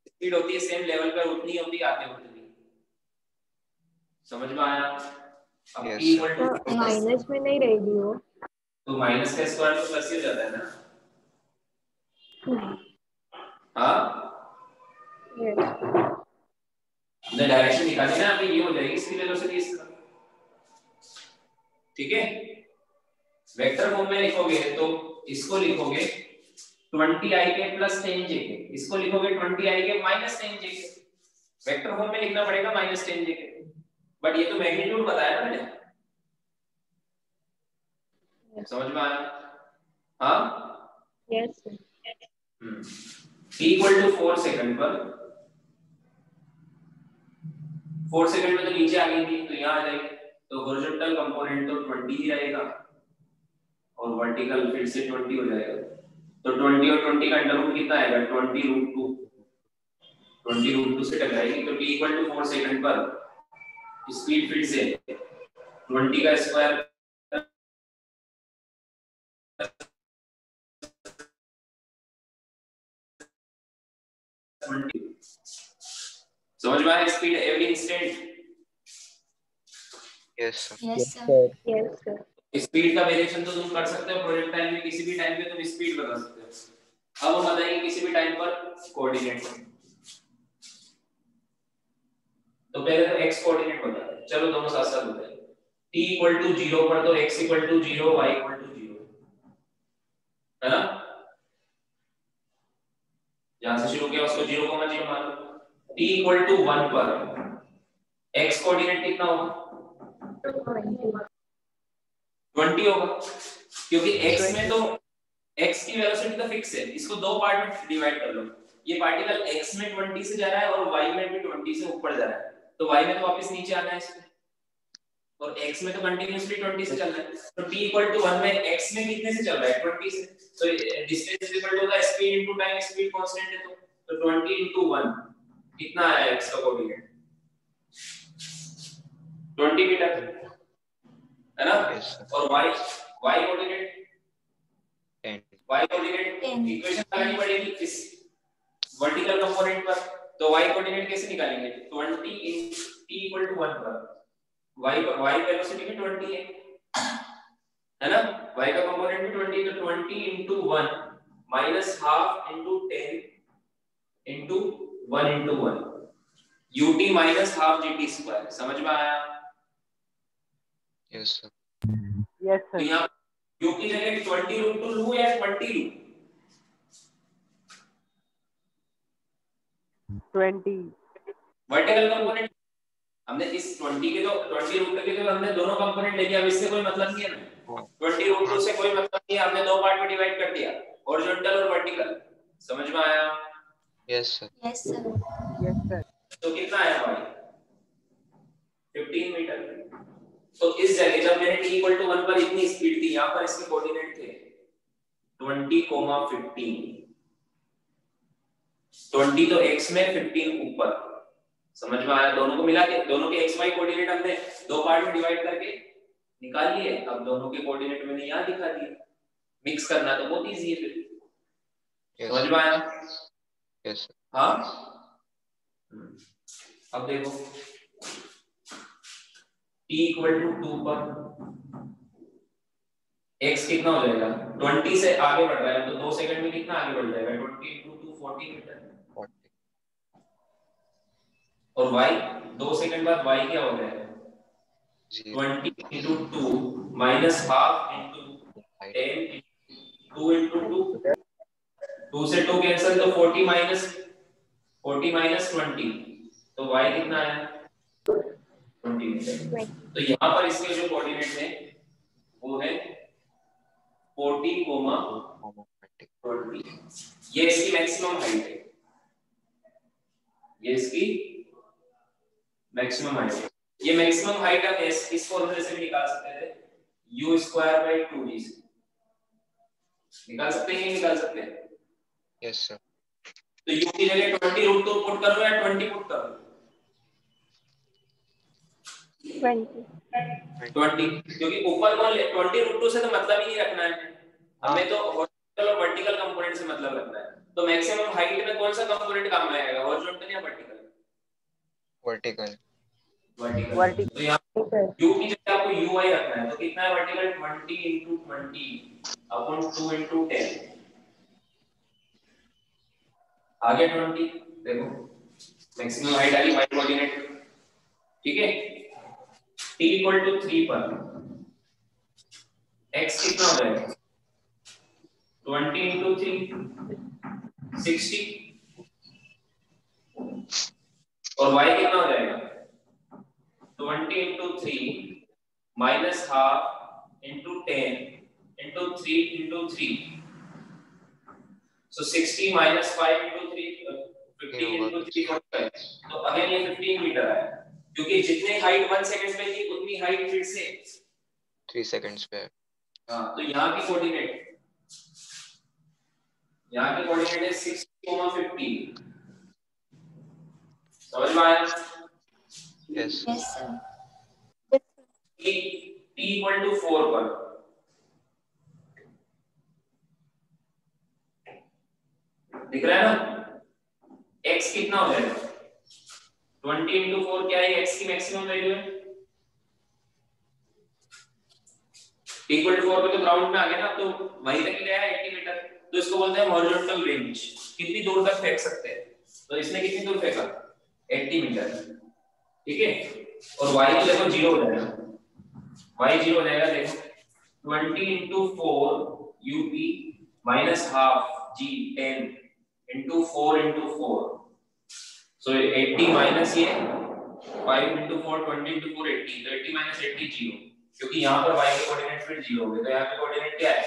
स्पीड होती है सेम लेवल पर उतनी होती है आते वक्त भी। समझ में आया? अब Yes, t इक्वल टू तो माइनस में नहीं रहेगी वो। तो माइनस का स्क्वायर तो प्लस ही हो जाता है ना? नहीं। हाँ, यस। हमने डायरेक्शन निकाली ना, अभी ये हो जाएगी इसकी वेलोसिटी इस तरह। ठीक है, वेक्टर फॉर्म में लिखोगे तो इसको लिखोगे 20i के प्लस 10j के, इसको लिखोगे 20i के माइनस 10j के। वेक्टर फॉर्म में लिखना पड़ेगा माइनस 10j के, बट ये तो मैग्नीट्यूड बताया ना मैंने। समझ में आया? हाँ, yes. t equal to 4 second पर, 4 सेकंड में तो नीचे आ गई थी तो यहाँ आ जाएगी, तो हॉरिजॉन्टल कंपोनेंट तो 20 ही रहेगा और वर्टिकल फिर से 20 हो जाएगा। तो 20 और 20 का अंडर रूट कितना आएगा? 20 रूट 2, 20 रूट 2 से टकराएगी। तो t इक्वल टू 4 सेकंड पर स्पीड फिर से 20 का स्क्वायर समझ में आया? Speed every instant. yes sir. Yes sir. Yes sir. Speed का वेरिएशन तो तुम कर सकते हो प्रोजेक्टाइल में, किसी भी टाइम पे तुम स्पीड बता सकते हो। अब हम बताएंगे किसी भी टाइम पर कोऑर्डिनेट। तो पहले तो x कोऑर्डिनेट बताते हैं, चलो दोनों साथ साथ बताएं। t इक्वल टू 0 पर तो x equal to 0, y equal to 0, है ना? जहां से शुरू किया उसको 0,0 मान लो। t इक्वल टू 1 पर x कोऑर्डिनेट कितना होगा? 20 होगा, क्योंकि x में तो x की वेलोसिटी तो फिक्स है। इसको दो पार्ट में डिवाइड कर लो, ये पार्टिकल x में 20 से जा रहा है और y में भी 20 से ऊपर जा रहा है, तो y में तो वापस नीचे आना है इसमें, और x में तो कंटीन्यूअसली 20 से चल रहा है। तो t इक्वल टू 1 में x में कितने से चल रहा है? 20 से। तो distance is equal to the speed into time, speed constant है तो 20 इनटू 1 कितना आया x का कोऑर्डिनेट? 20 मीटर, है ना? Yes sir. और y coordinate 10. y coordinate 10. Equation लगानी पड़ेगी इस वर्टिकल कंपोनेंट पर। तो y कोऑर्डिनेट कैसे निकालेंगे? 20 इन t इक्वल टू 1 पर y वेलोसिटी भी 20 है ना? y का कंपोनेंट भी 20, तो 20 into 1 minus half into 10 into 1 into 1 ut minus half gt square. समझ में आया? Yes sir. यस तो सर। यहाँ u की जगह 20 रूट 2 लूं या 20 लूं? 20। वर्टिकल कंपोनेंट हमने इस 20 के तो 20 रूट के तो हमने दोनों कंपोनेंट ले लिया, अब इससे कोई मतलब नहीं है हमें। 20 रूट 2 से कोई मतलब नहीं है, हमने दो पार्ट में डिवाइड कर दिया, हॉरिजॉन्टल और वर्टिकल। समझ में आया? Yes sir. Yes sir. Yes sir. तो कितना आया भाई? 15 मीटर। तो इस जगह जब मैंने t इक्वल टू 1 पर इतनी स्पीड थी, यहां पर इसके कोऑर्डिनेट थे 20,15। 20 तो x में, 15 ऊपर। समझ में आया? दोनों को मिला के दोनों के x y कोऑर्डिनेट हमने दो पार्ट में डिवाइड करके निकाल लिए। अब दोनों के कोऑर्डिनेट मैंने यहां दिखा दिए, मिक्स करना तो बहुत इजी है फिर। Yes समझ sir. में आया? Yes sir. हाँ, अब देखो t इक्वल टू 2 पर x कितना हो जाएगा? 20 से आगे बढ़ रहा है तो 2 सेकंड में कितना आगे बढ़ जाएगा? 20 into 2 40 मीटर। 40. और y 2 सेकंड बाद y क्या हो जाएगा? 0. 20 into 2 minus half into 10 2 into 2 2 से 2 कैंसिल तो 40 minus 20 तो y कितना आया? 20 मीटर। तो यहाँ पर इसके जो कोऑर्डिनेट है वो है 40, 20। ये इसकी मैक्सिमम हाइट है, ये इसकी मैक्सिमम हाइट है। ये मैक्सिमम हाइट हम इस फॉर्मूले से भी निकाल सकते थे, u स्क्वायर बाय 2g से निकाल सकते हैं, निकाल सकते हैं। Yes sir. तो u की जगह 20 रूट 2 पुट करो या 20 पुट करो? 20, क्योंकि ऊपर कौन 20√2 से तो मतलब ही नहीं रखना है हमें, तो हॉरिजॉन्टल और वर्टिकल कंपोनेंट से मतलब रखना है। तो मैक्सिमम हाइट में कौन सा कंपोनेंट काम में आएगा, हॉरिजॉन्टल या वर्टिकल? वर्टिकल। वर्टिकल। तो यहाँ u की जगह आपको ui रखना है, तो कितना है वर्टिकल 20 × 20 अपॉन 2 × 10 आगे 20। देखो मैक्सिमम हाइट आ गई y कोऑर्डिनेट, ठीक है। t = 3 पर x कितना हो जाएगा 20 × 3 60 और y कितना हो जाएगा 20 × 3 minus half into 10 into 3 into 3. So 60 minus 5 into 3 15 into 3 45. तो अगेन ये 15 मीटर है, क्योंकि जितने हाइट 1 सेकंड में थी उतनी हाइट फिर से 3 सेकंड्स पे है। हाँ, तो यहाँ की कोऑर्डिनेट है 60,50। समझ में आया? यस। Yes sir. t = 4 पर दिख रहा है ना, x कितना हो जाएगा 20 × 4 क्या है, x की मैक्सिमम वैल्यू है। t = 4 पे तो ग्राउंड में आ गया ना, तो वहीं तक गया है 80 मीटर, तो इसको बोलते हैं हॉरिजॉन्टल रेंज। कितनी दूर तक फेंक सकते हैं, तो इसने कितनी दूर फेंका 80 मीटर, ठीक है। और y तो देखो 0 हो जाएगा, y 0 हो जाएगा। देखो 20 × 4 up minus half g 10 into 4 into 4, so 80 minus ये 5 into 4 20 into 4 80, तो 80 minus 80 0, क्योंकि यहाँ पर y के कोऑर्डिनेट फिर 0 हो गए, तो यहाँ पे कोऑर्डिनेट क्या है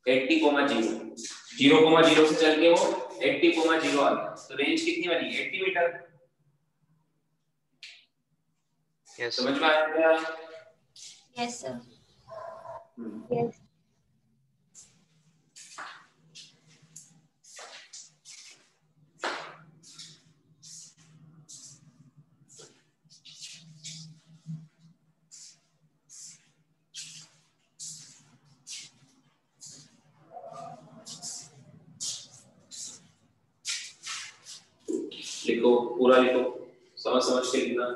80, 0, 0 से चल के वो 80, 0 आ गया, तो रेंज कितनी बनी 80 मीटर। यस। समझ में आया क्या? Yes sir. Yes. लिखो, पूरा लिखो, समझ के लिखना।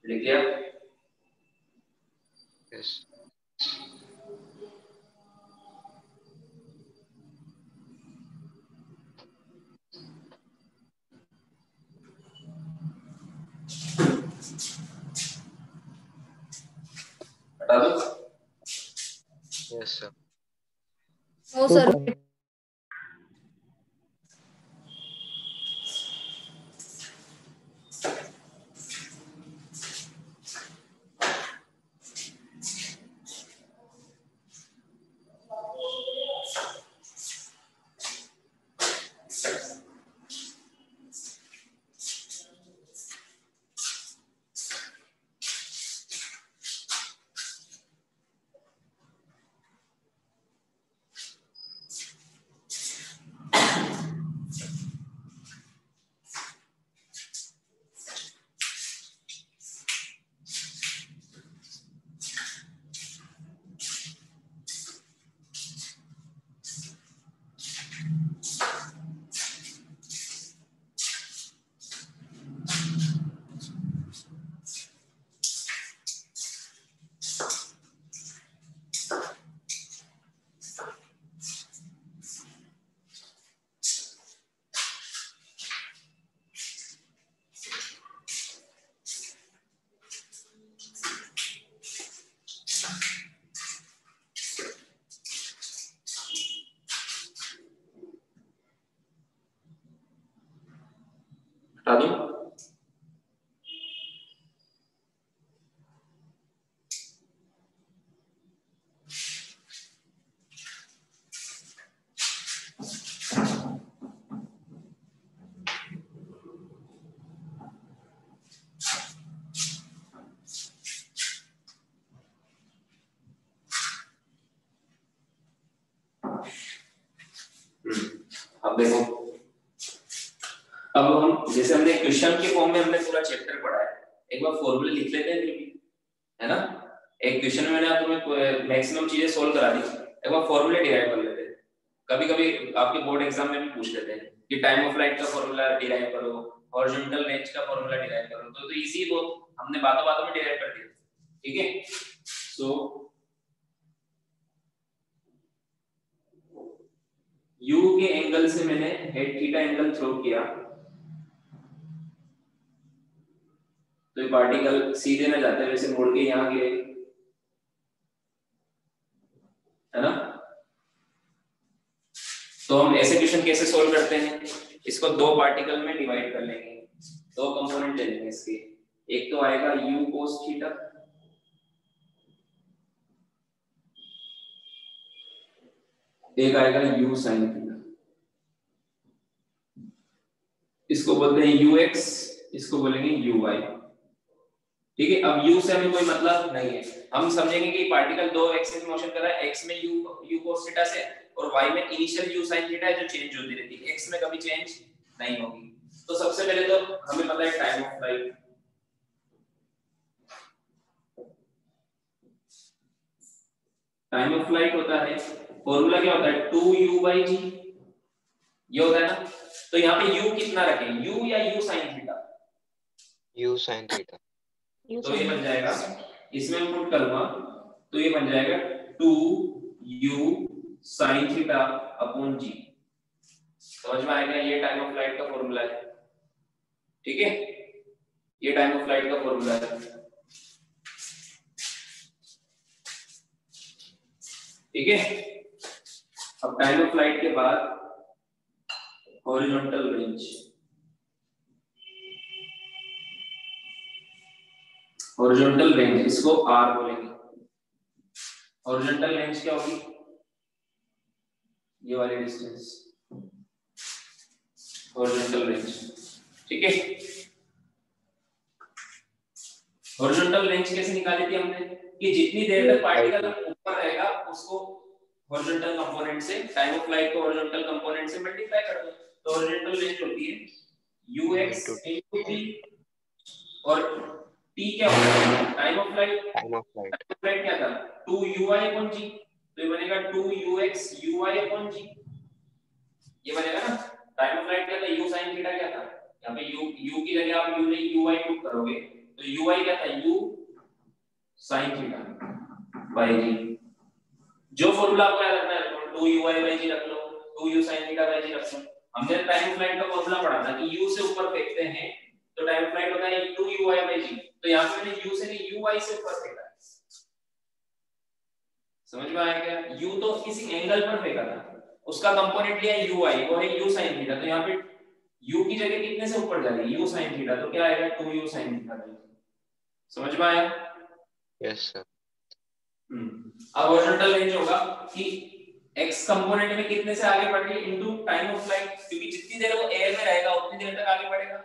लिख लिया? यस। हटा दो। Yes sir. No sir. देखो, अब हम जैसे हमने क्वेश्चन के फॉर्म में हमने पूरा चैप्टर पढ़ा है, एक बार फॉर्मूले लिख लेते हैं है ना। एक क्वेश्चन में मैंने तुम्हें मैक्सिमम चीजें सोल्व करा दी, एक बार फॉर्मूले डिराइव कर लेते हैं। कभी कभी आपके बोर्ड एग्जाम में भी पूछ लेते हैं कि टाइम ऑफ फ्लाइट का फॉर्मूला डिराइव करो, हॉरिजॉन्टल रेंज का फॉर्मूला डिराइव करो, तो इजी वो हमने बातों बातों में डिराइव कर दिया, ठीक है। सो U के एंगल से मैंने हेड थीटा एंगल थ्रो किया, तो ये पार्टिकल सीधे ना जाते वैसे मुड़ के यहाँ गिरे, है ना। तो हम ऐसे क्वेश्चन कैसे सोल्व करते हैं, इसको दो पार्टिकल में डिवाइड कर लेंगे, दो कंपोनेंट ले लेंगे इसके। एक तो आएगा u cos थीटा, एक आएगा u sin थीटा। इसको बोलते हैं ux, इसको बोलेंगे uy, ठीक है। अब u से हमें कोई मतलब नहीं है, हम समझेंगे कि पार्टिकल दो एक्सिस मोशन कर रहा है, x में u cos थीटा से और y में इनिशियल u sin थीटा है जो चेंज होती रहती है, x में कभी चेंज नहीं होगी। तो सबसे पहले तो हमें पता है time of flight, time of flight होता है, फॉर्मूला क्या होता है 2u/g, ये होता है ना। तो यहाँ पे u कितना रखें, u या u sin theta, u sin theta, तो ये बन जाएगा, इसमें हम पुट करूंगा तो ये बन जाएगा 2u sin theta upon g। समझ में आएगा, ये टाइम ऑफ फ्लाइट का फॉर्मूला है, ठीक है, ये टाइम ऑफ फ्लाइट का फॉर्मूला है, ठीक है। अब टाइम ऑफ फ्लाइट के बाद हॉरिजॉन्टल रेंज, हॉरिजॉन्टल रेंज इसको r बोलेंगे। हॉरिजॉन्टल रेंज क्या होगी, ये वाली डिस्टेंस हॉरिजॉन्टल रेंज, ठीक है। हॉरिजॉन्टल रेंज कैसे निकाली थी हमने कि जितनी देर तक पार्टिकल ऊपर रहेगा उसको हॉरिजॉन्टल कंपोनेंट से, टाइम ऑफ फ्लाइट को हॉरिजॉन्टल कंपोनेंट से मल्टीप्लाई कर दो, तो हॉरिजॉन्टल रेंज होती है ux into t, और t क्या होता है time of flight, time of flight क्या था 2uy/g, तो ये बनेगा 2ux uy upon g, ये बनेगा ना। टाइम ऑफ फ्लाइट क्या था, u sin थीटा क्या था, यहाँ पे u की जगह आप u नहीं uy पुट करोगे तो uy क्या था, u sin theta by g। जो फॉर्मूला आपको याद रखना है 2uy/g रख लो, 2u sin theta by g रख लो। हमने टाइम ऑफ फ्लाइट का फॉर्मूला पढ़ा था कि u से ऊपर फेंकते हैं तो टाइम ऑफ फ्लाइट होता है 2uy/g, तो यहाँ पे मैंने u से नहीं uy से ऊपर फेंका है, समझ में आया क्या। u तो किसी एंगल पर फेंका था, उसका कंपोनेंट लिया uy, वो है u sin थीटा, तो यहाँ पे u की जगह कितने से ऊपर जा रही है u sin थीटा, तो क्या आएगा 2u sin थीटा, समझ में आया। Yes sir. अब हॉरिजॉन्टल रेंज होगा कि x कंपोनेंट में कितने से आगे बढ़ रही है इनटू टाइम ऑफ फ्लाइट, क्योंकि जितनी देर वो एयर में रहेगा उतनी देर तक आगे बढ़ेगा।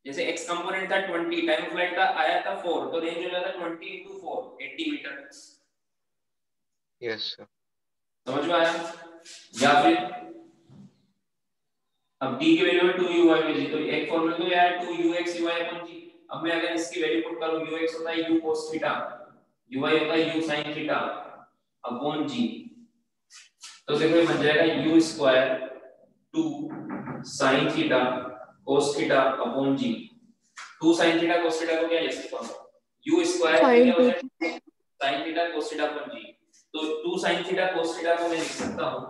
जैसे x कंपोनेंट था 20, टाइम ऑफ फ्लाइट का आया था 4, तो रेंज हो जाता 20 into 4 80 मीटर, यस सर। समझ में आया। या फिर अब t की वैल्यू है 2uy/g, तो एक फॉर्मूला तो यार 2ux uy/g। अब मैं अगर इसकी वैल्यू पुट करूं, ux होता है u cos थीटा, uy होता है u sin theta upon g, तो देखो ये बन जाएगा u square 2 sin theta cos theta upon g। 2 sin theta cos theta को क्या लिख सकता हूं, u स्क्वायर क्या हो जाएगा sin theta cos theta upon g, तो 2 sin थीटा cos थीटा को मैं लिख सकता हूं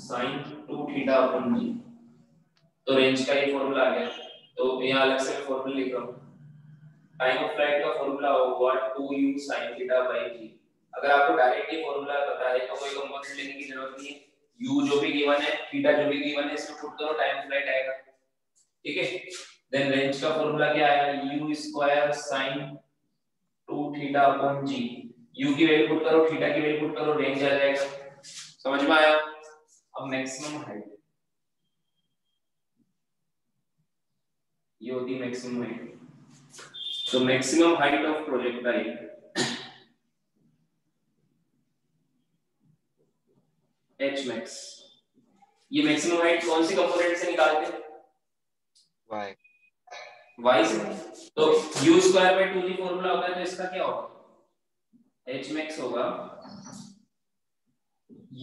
sin 2 थीटा अपॉन g, तो रेंज का ये फॉर्मूला आ गया। तो यहाँ अलग से फॉर्मूला लिख रहा हूं, टाइम ऑफ फ्लाइट का फॉर्मूला होगा 2u sin theta by g। अगर आपको डायरेक्टली फॉर्मूला पता है तो कोई कंपोनेंट लेने की जरूरत नहीं है, u जो भी गिवन है, थीटा जो भी गिवन है, इसमें पुट करो टाइम ऑफ फ्लाइट आएगा, ठीक है। देन रेंज का फॉर्मूला क्या आएगा, u square sin 2 theta upon g, u की वैल्यू पुट करो, थीटा की वैल्यू पुट करो, रेंज आ जाएगा, समझ में आया। अब मैक्सिमम हाइट, ये होती है मैक्सिमम हाइट, तो maximum height of projectile H max. ये मैक्सिमम हाइट कौन सी कंपोनेंट से निकालते हैं? y y से। तो u square by 2g formula होता है, तो इसका क्या होगा? h max होगा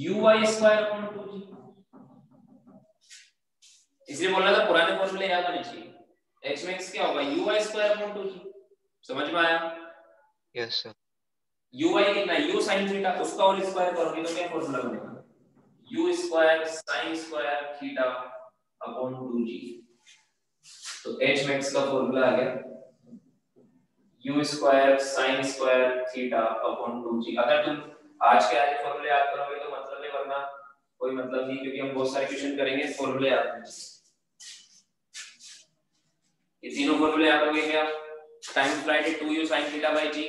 uy स्क्वायर अपॉन 2g। इसलिए बोलना था पुराने फॉर्मूले याद होने चाहिए। h max क्या होगा? uy square upon 2g। समझ में आया? yes sir uy कितना है? u sin थीटा, उसका होल स्क्वायर करोगे तो क्या फॉर्मूला बनेगा? u square sin square theta upon 2g। तो h max का फॉर्मूला आ गया u square sin square theta upon 2g। अगर तुम आज के आगे फॉर्मूले याद करोगे तो मतलब है, वरना कोई मतलब नहीं, क्योंकि हम बहुत सारे क्वेश्चन करेंगे फॉर्मूले याद नहीं। ये तीनों फॉर्मूले याद हो गए क्या? टाइम फ्लाइट है 2u sin theta by g,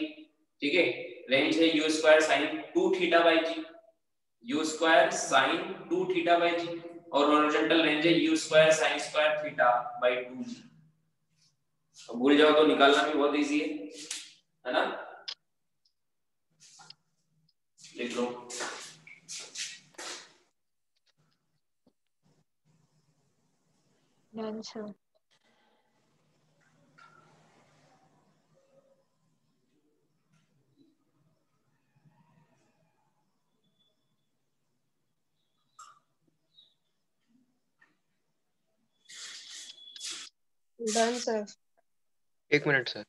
ठीक है। रेंज है u square sin 2 theta by g, u square sin 2 theta by g, और हॉरिजॉन्टल रेंज है u square sin square theta bye 2g। तो भूल जाओ तो निकालना भी बहुत इजी है ना? लिख लो। Done, sir. Done, sir. एक मिनट सर।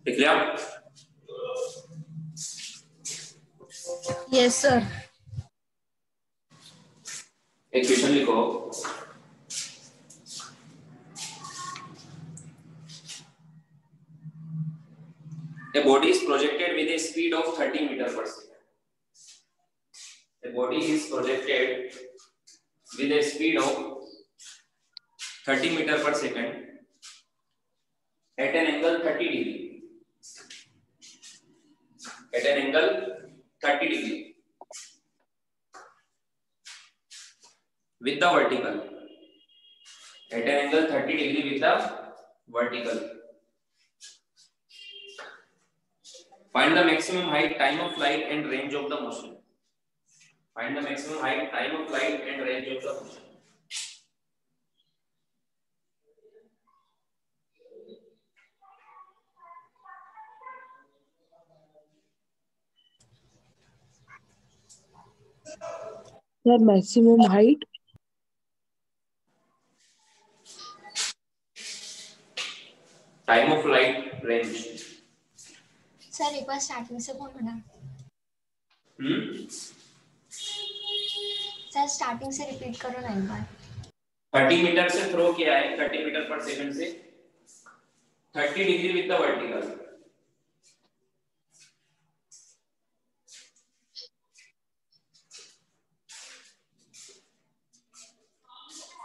लिख लिया? Yes, sir. एक क्वेश्चन लिखो। A body is projected with a speed of 30 meter per second. A body is projected with a speed of 30 meter per second at an angle 30 degree. At an angle 30 degree with the vertical. At an angle 30 degree with the vertical. Find the maximum height, time of flight, and range of the motion. Find the maximum height, time of flight, and range of the motion. The maximum height. Time of flight, range. Sir एक बार starting से बोलो ना। Sir starting से repeat करो ना एक बार। 30 metre से throw किया है, 30 मीटर पर सेकंड से 30 degree with the vertical.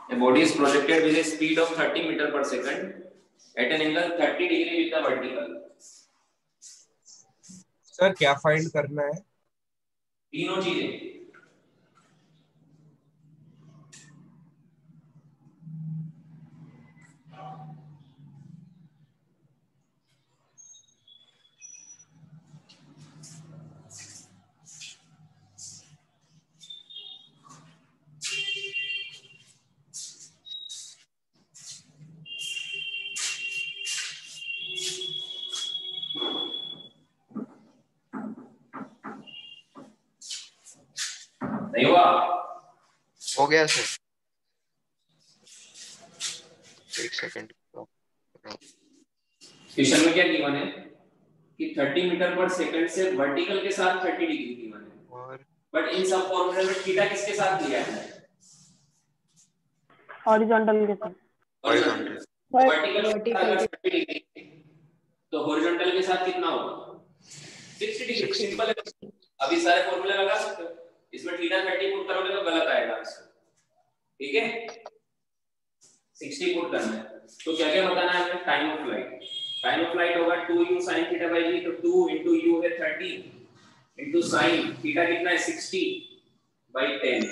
A body is projected with a speed of 30 meter per second at an angle 30 degree with the vertical. Sir क्या फाइंड करना है? तीनों चीजें। नहीं हुआ? हो गया सर। एक सेकंड। क्वेश्चन में क्या गिवन है कि 30 मीटर पर सेकंड से वर्टिकल के साथ 30 डिग्री गिवन है, और बट इन सब फॉर्मूले में थीटा किसके साथ लिया है? हॉरिजॉन्टल के साथ। हॉरिजॉन्टल। वर्टिकल 30 डिग्री, तो हॉरिजॉन्टल के साथ कितना होगा 60 डिग्री। सिंपल है, अभी सारे फॉर्मूले लगा सकते हो। इसमें थीटा 30 पुट करोगे तो गलत आएगा आंसर, ठीक है। 60 पुट करना है, तो क्या क्या बताना है हमें। Time of flight, time of flight होगा 2u sin थीटा बाई जी, तो 2 into u है 30 into sin थीटा कितना है 60 by 10,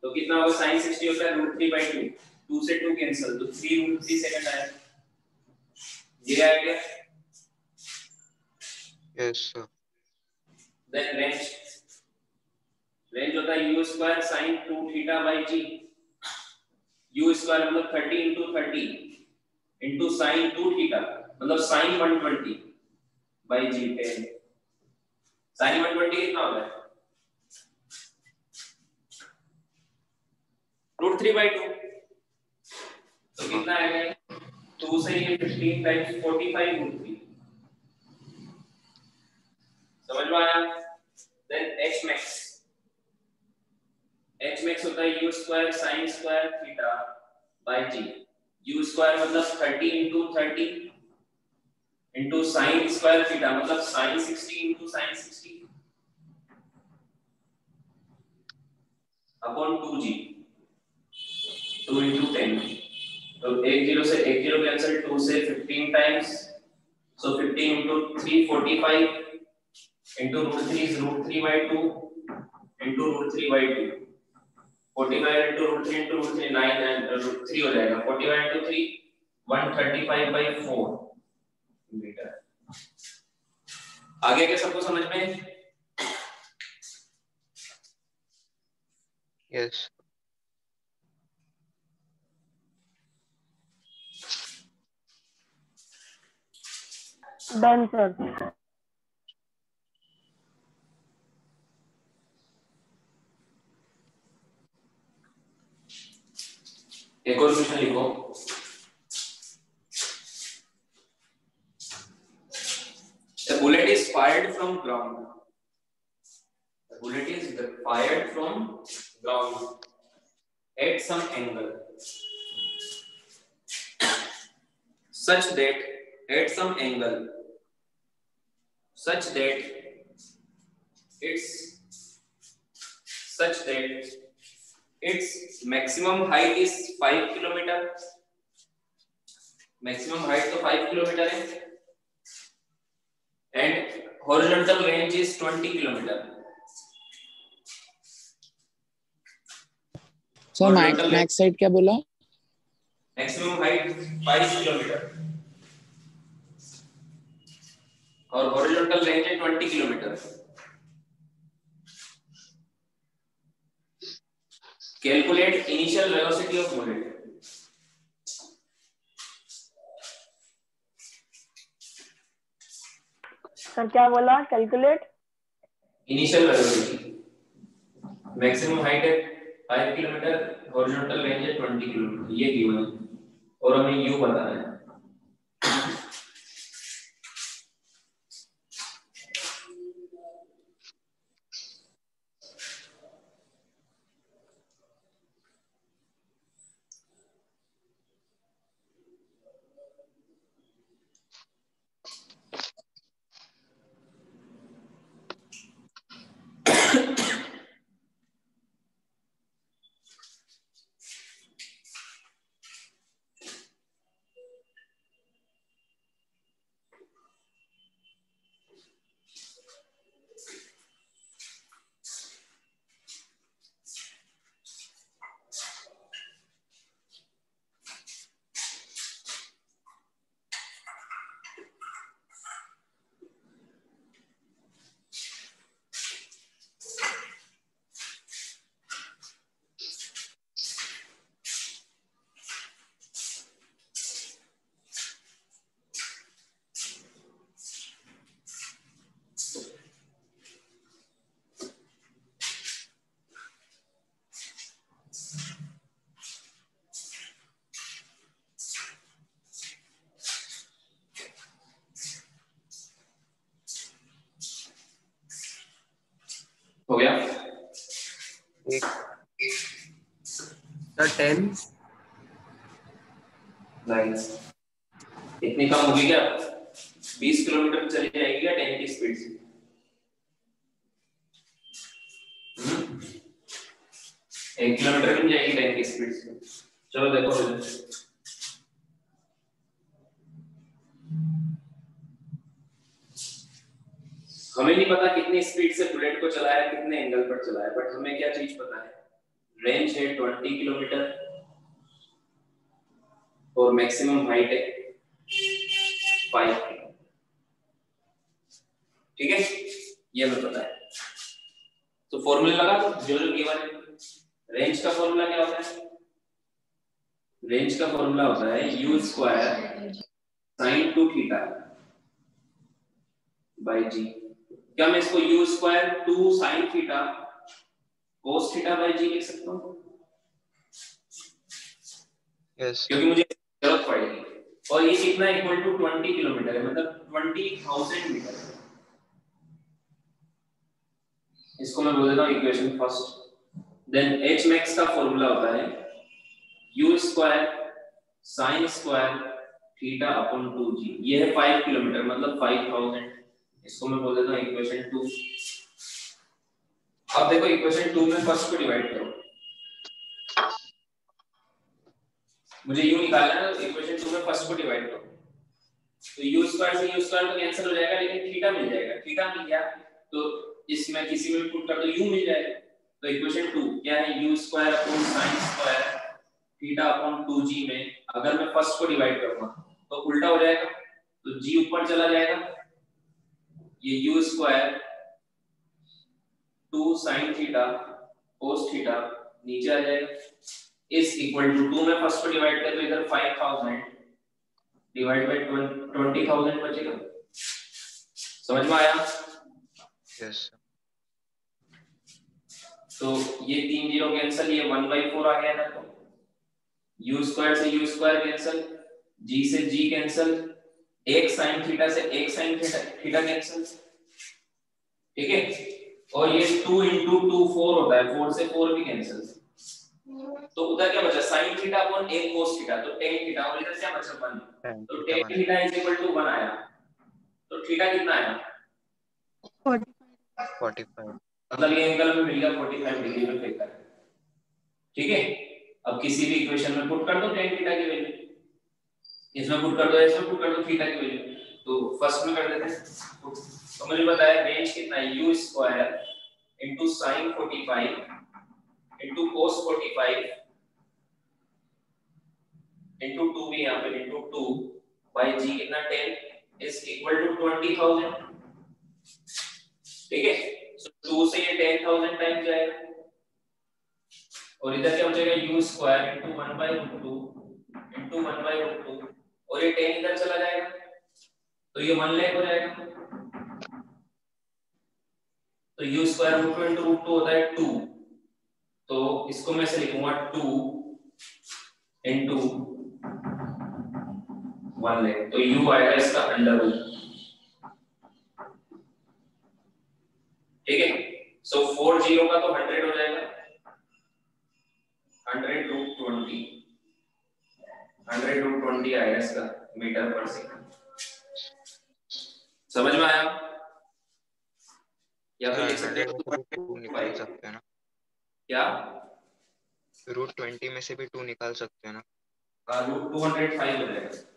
तो कितना होगा sin 60 होता है √3/2, 2 से 2 कैंसिल, तो 3 सेकंड आया। ये आ गया। Yes sir. Then range, range होता है u square sin 2 theta by g, u square मतलब 30 into 30 into sin 2 थीटा मतलब sin 120 by g 10, sin 120 कितना होगा √3/2, तो कितना आएगा 2 से ये 15 टाइम्स 45 √3, समझ में आया। देन h max, h max होता है u square sin square theta by g, u square मतलब 30 into 30 into sin square theta मतलब sin 60 into sin 60 upon 2g, 2 into 10, तो 1 0 से 1 0 कैंसिल, 2 से 15 times, so 15 into 3 45 into √3 is √3/2 into √3/2, 45 into √3 into √3 9 and √3 हो जाएगा, 45 into 3 135/4 metre. आगे के सबको समझ में? यस। Done sir. एक और क्वेश्चन लिखो। The bullet is fired from ground. The bullet is fired from ground at some angle such that its maximum height is 5 kilometre, maximum height तो 5 किलोमीटर है, and horizontal range is 20 kilometre. Sir max height क्या बोला? Maximum height 5 kilometre और horizontal range है 20 kilometre. Calculate initial velocity of bullet. Sir क्या बोला? Calculate initial velocity, maximum height है 5 kilometre, horizontal range है 20 किलोमीटर, ये गिवन है और हमें यू बताना है। हो गया? सर 10 लाइन्स इतनी कम होगी क्या? 20 किलोमीटर चली जाएगी क्या 10 की स्पीड से? 1 किलोमीटर भी जाएगी 10 की स्पीड से। चलो देखो हमें नहीं पता कितनी स्पीड से बुलेट को चलाया, कितने एंगल पर चलाया, बट हमें क्या चीज पता है, रेंज है 20 किलोमीटर और मैक्सिमम हाइट है 5 किलोमीटर। ठीक है, ये हमें पता है। तो फॉर्मूला लगा दो जो जो गिवन है। रेंज का फॉर्मूला क्या होता है? रेंज का फॉर्मूला होता है u square sin 2 theta by g। क्या मैं इसको u square 2 sin theta cos theta by g लिख सकता हूँ? यस क्योंकि मुझे जरूरत पड़ेगी। और ये कितना इक्वल टू 20 किलोमीटर है, मतलब 20,000 मीटर। इसको मैं बोल देता हूँ equation first. Then h max का फॉर्मूला होता है u square sin square theta upon 2g। ये है 5 किलोमीटर मतलब 5000। इसको मैं बोल देता हूँ इक्वेशन 2। अब देखो इक्वेशन 2 में फर्स्ट को डिवाइड करो। मुझे u निकालना है, तो इक्वेशन 2 में फर्स्ट को डिवाइड करो। तो u स्क्वायर से u स्क्वायर तो कैंसिल हो जाएगा, लेकिन थीटा मिल जाएगा। थीटा मिल गया तो इसमें किसी में पुट कर दो, u मिल जाएगा। तो इक्वेशन 2 क्या है, u square upon sin square theta upon 2g में अगर मैं फर्स्ट को डिवाइड करूंगा तो उल्टा हो जाएगा, तो g ऊपर चला जाएगा, ये u square 2 sin theta cos theta नीचे आ जाएगा। इस इक्वल टू 2 में फर्स्ट को डिवाइड कर तो इधर 5000 डिवाइड बाय 20,000 बचेगा। समझ में आया? यस तो ये 3 जीरो कैंसिल, ये 1/4 आ गया ना। तो u स्क्वायर से u स्क्वायर कैंसिल, g से g कैंसिल, एक sin थीटा से एक sin थीटा कैंसिल। ठीक है, और ये 2 into 2 4 होता है, 4 से 4 भी कैंसिल। तो उधर क्या बचा, sin थीटा अपॉन एक cos थीटा, तो tan थीटा, और इधर क्या बचा 1, तो tan theta is equal to 1 आया। तो थीटा कितना आया? 45 मतलब ये एंगल में मिल गया 45 डिग्री में फेंका है। ठीक है, अब किसी भी इक्वेशन में पुट कर दो tan थीटा की वैल्यू, इसमें पुट कर दो, इसमें पुट कर दो थीटा की वैल्यू। तो फर्स्ट में कर देते हैं। तो मुझे बताया रेंज कितना है, u square into sin 45 into cos 45 into 2 भी यहां पे इनटू 2 बाय g कितना 10 इज इक्वल टू 20,000। ठीक है, सो 2 से ये 10,000 टाइम जाएगा, और इधर क्या बचेगा u स्क्वायर इनटू 1/2 इनटू 1/2, और ये 10 इधर चला जाएगा तो ये 1 लाख हो जाएगा। तो u square root 2 into root 2 होता है 2, तो इसको मैं ऐसे लिखूंगा 2 इनटू 1 लाख, तो u आएगा इसका अंडर रूट। ठीक है, सो 4 जीरो का तो 100 हो जाएगा, 100 रूट 20, 100 रूट 20 आएगा इसका मीटर पर सेकंड। समझ में आया? या फिर लिख सकते हैं 2 निकाल सकते हैं ना, क्या? रूट 20 में से भी 2 निकाल सकते हैं ना। रूट 205 हो जाएगा।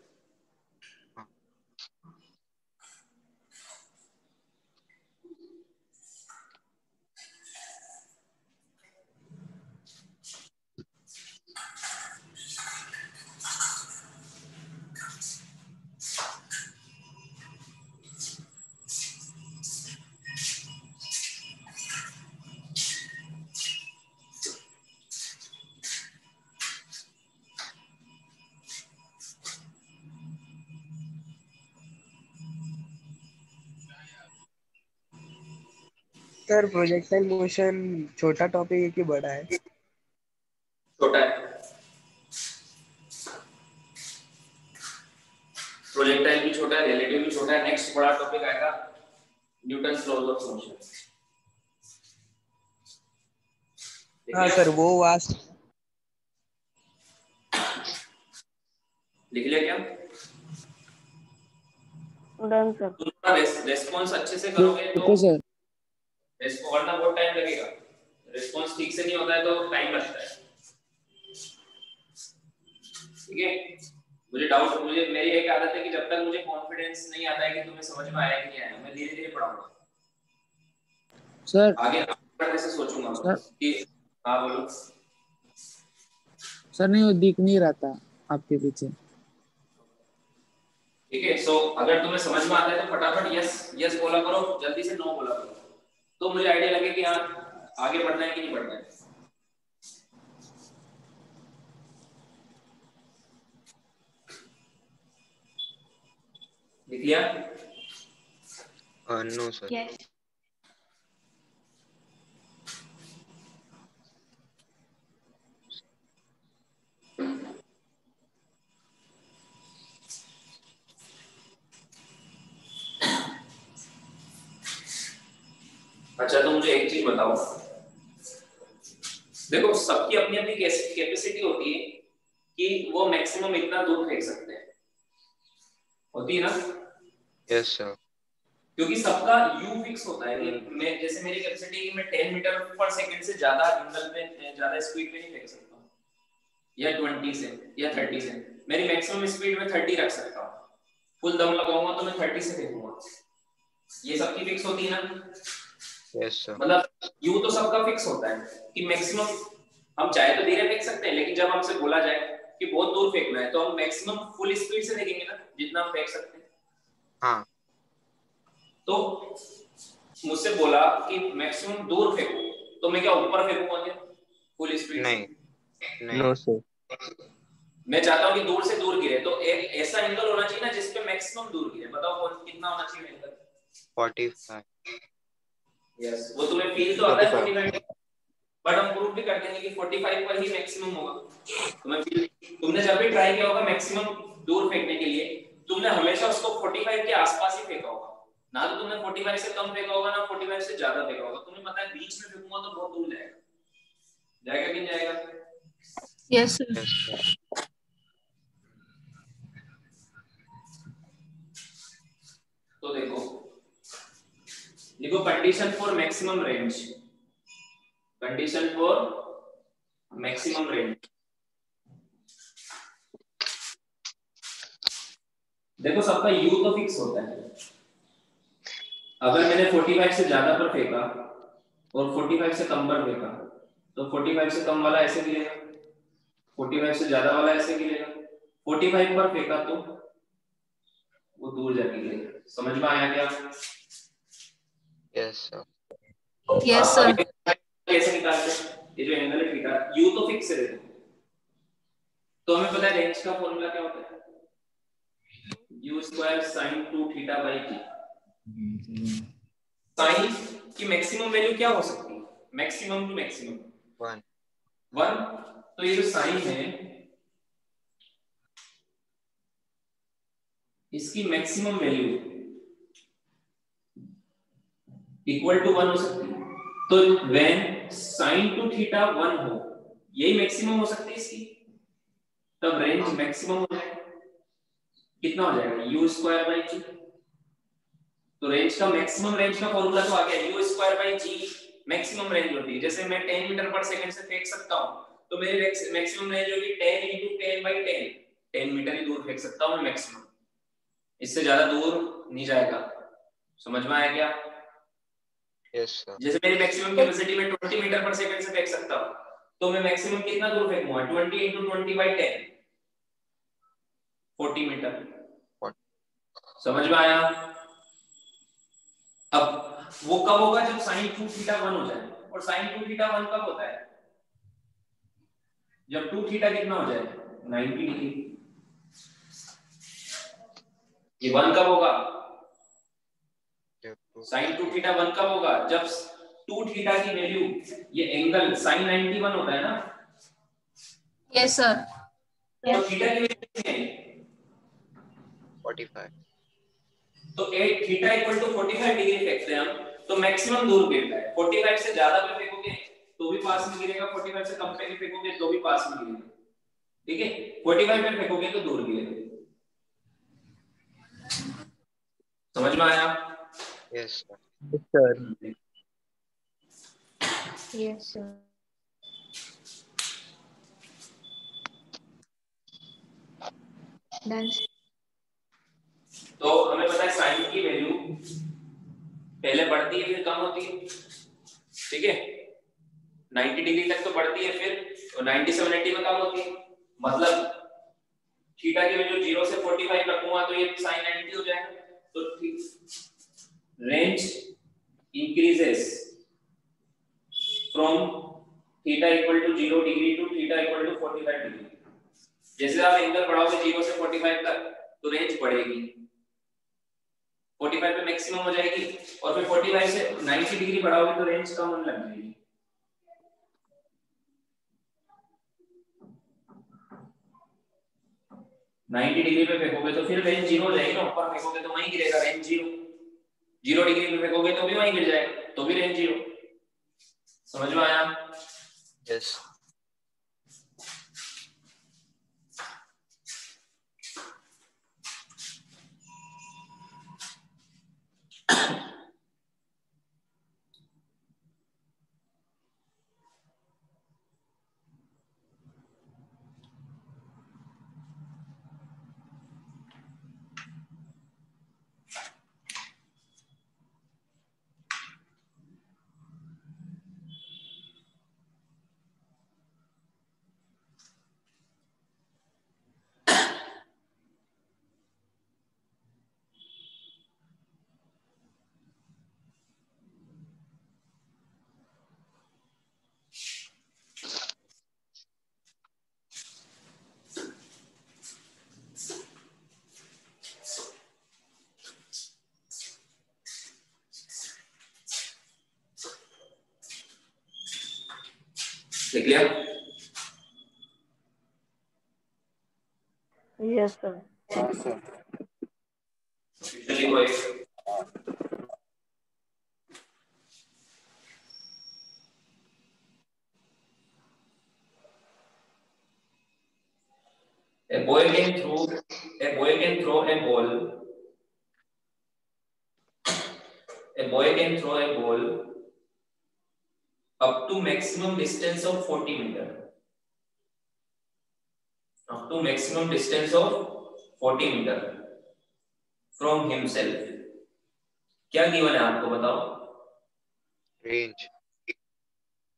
सर प्रोजेक्टाइल मोशन छोटा टॉपिक है कि बड़ा है? छोटा है, प्रोजेक्टाइल भी छोटा है, रिलेटिव भी छोटा है। नेक्स्ट बड़ा टॉपिक आएगा न्यूटन्स लॉज ऑफ मोशन। हाँ सर, वो वास्ट लिख लिया क्या? Done sir. तुम रेस्पॉन्स अच्छे से करोगे तो सर रेस्पॉन्स करना बहुत टाइम लगेगा। रेस्पॉन्स ठीक से नहीं होता है तो टाइम लगता है। ठीक है, मुझे मेरी एक आदत है कि जब तक मुझे कॉन्फिडेंस नहीं आता है कि तुम्हें समझ में आया कि नहीं आया, मैं धीरे धीरे पढ़ाऊंगा सर। आगे पढ़ने से सोचूंगा कि हाँ बोलो सर नहीं, वो दिख नहीं रहा था आपके पीछे। ठीक है, सो अगर तुम्हें समझ में आता है तो फटाफट यस यस बोला करो, जल्दी से नो बोला करो, तो मुझे आइडिया लगे कि हाँ आगे बढ़ना है कि नहीं बढ़ना है। लिख लिया? No sir. यस। अच्छा तो मुझे एक चीज बताओ, देखो सबकी अपनी अपनी कैपेसिटी होती है कि वो मैक्सिमम इतना दूर फेंक सकते हैं, होती है ना? Yes sir. क्योंकि सबका u फिक्स होता है कि मैं जैसे मेरी कैपेसिटी है कि मैं 10 मीटर पर सेकंड से ज्यादा एंगल पे ज्यादा स्पीड पे नहीं फेंक सकता, या 20 से या 30 से। मेरी मैक्सिमम स्पीड में 30 रख सकता हूं, फुल दम लगाऊंगा तो मैं 30 से फेंकूंगा। ये सबकी फिक्स होती है ना? Yes sir. मतलब u तो सबका फिक्स होता है कि मैक्सिमम हम चाहे तो धीरे फेंक सकते हैं, लेकिन जब हमसे बोला जाए कि बहुत दूर फेंकना है तो हम मैक्सिमम फुल स्पीड से फेंकेंगे ना, जितना हम फेंक सकते हैं। हाँ। तो मुझसे बोला कि मैक्सिमम दूर फेंको, तो मैं क्या ऊपर फेंकूंगा क्या फुल स्पीड? नहीं नहीं। No sir. मैं चाहता हूं कि दूर से दूर गिरे, तो एक ऐसा एंगल होना चाहिए ना जिसपे मैक्सिमम दूर गिरे। बताओ कौन कितना होना चाहिए एंगल? 45। यस, वो तुम्हें फील तो आता है 45, बट हम प्रूव भी कर देंगे कि 45 पर ही मैक्सिमम होगा। तुम्हें फील, तुमने जब भी ट्राई किया होगा मैक्सिमम दूर फेंकने के लिए, तुमने हमेशा उसको 45 के आसपास ही फेंका होगा, ना तो तुमने 45 से कम फेंका होगा ना 45 से ज्यादा फेंका होगा। तुम्हें पता है बीच में फेंकूंगा तो बहुत दूर जाएगा, जाएगा कि नहीं जाएगा? Yes sir. Yes sir. तो देखो condition for maximum range, condition for maximum range. देखो सबका u तो फिक्स होता है। अगर मैंने 45 से ज्यादा पर फेंका और 45 से कम पर फेंका, तो 45 से कम वाला ऐसे गिरेगा, 45 से ज्यादा वाला ऐसे गिरेगा। 45 पर फेंका तो वो दूर जाके गिरेगा। समझ में आया क्या? Yes sir. Yes sir. कैसे निकालते हैं? ये जो एंगल है थीटा, u तो फिक्स है, तो हमें पता है रेंज का फॉर्मूला क्या होता है, u square sin 2 theta by t। Sine की मैक्सिमम वैल्यू क्या हो सकती है? Maximum to maximum 1। तो ये जो साइन है इसकी मैक्सिमम वैल्यू इक्वल टू 1 हो सकती है। तो व्हेन sin टू थीटा 1 हो, यही मैक्सिमम हो सकती है इसकी, तब रेंज मैक्सिमम हो जाएगा। कितना हो जाएगा? u square by g। तो रेंज का मैक्सिमम रेंज का फॉर्मूला तो आ गया, u square by g maximum range होती है। जैसे मैं 10 मीटर पर सेकंड से फेंक सकता हूं, तो मेरी मैक्सिमम रेंज होगी 10 × 10/10। 10 मीटर ही दूर फेंक सकता हूं मैं मैक्सिमम, इससे ज्यादा दूर नहीं जाएगा। समझ में आया क्या? Yes sir. जैसे मेरी मैक्सिमम कैपेसिटी में 20 मीटर पर सेकंड से फेंक सकता हूं, तो मैं मैक्सिमम कितना दूर फेंकूंगा? 20 × 20/10, 40 मीटर। समझ में आया? अब वो कब होगा? जब sin 2 थीटा 1 हो जाए। और sin 2 थीटा 1 कब होता है? जब 2 थीटा कितना हो जाए? 90 डिग्री। ये 1 कब होगा? sin 2 थीटा 1 कब होगा? जब 2 थीटा की वैल्यू, ये एंगल sin 91 होता है ना? Yes sir. तो थीटा की वैल्यू कितनी है? 45। तो 8 थीटा इक्वल टू 45 डिग्री फेंकते हैं हम, तो मैक्सिमम दूर गिरता है। 45 से ज्यादा पे फेंकोगे तो भी पास में गिरेगा, 45 से कम पे फेंकोगे तो भी पास में गिरेगा। ठीक है, 45 पे फेंकोगे तो दूर गिरेगा। समझ में आया? Yes sir. Sir Yes, sir. Done. तो हमें पता है साइन की वैल्यू पहले बढ़ती है फिर कम होती है, ठीक है? 90 डिग्री तक तो बढ़ती है, फिर 97 80 में कम होती है। मतलब थीटा की वैल्यू 0 से 45 रखूंगा तो ये sin 90 हो जाएगा। तो range increases from theta equal to 0 degree to theta equal to 45 degree. जैसे आप एंगल बढ़ाओगे 0 से 45 तक तो रेंज बढ़ेगी, 45 पे मैक्सिमम हो जाएगी, और फिर 45 से 90 डिग्री बढ़ाओगे तो रेंज कम होने लग जाएगी। नाइन्टी डिग्री पे फेंकोगे तो फिर रेंज 0 हो जाएगी ना, ऊपर फेंकोगे तो वहीं गिरेगा रेंज 0, 0 डिग्री पे फेंकोगे तो भी वहीं गिर जाएगा, तो भी रेंज 0। समझ में आया? यस। देख लिया? Yes, sir. चलिए कोई a boy can throw a boy can throw a ball a boy can throw a ball up to maximum distance of 40 meter, up to maximum distance of 40 meter from himself। क्या given है आपको बताओ? Range.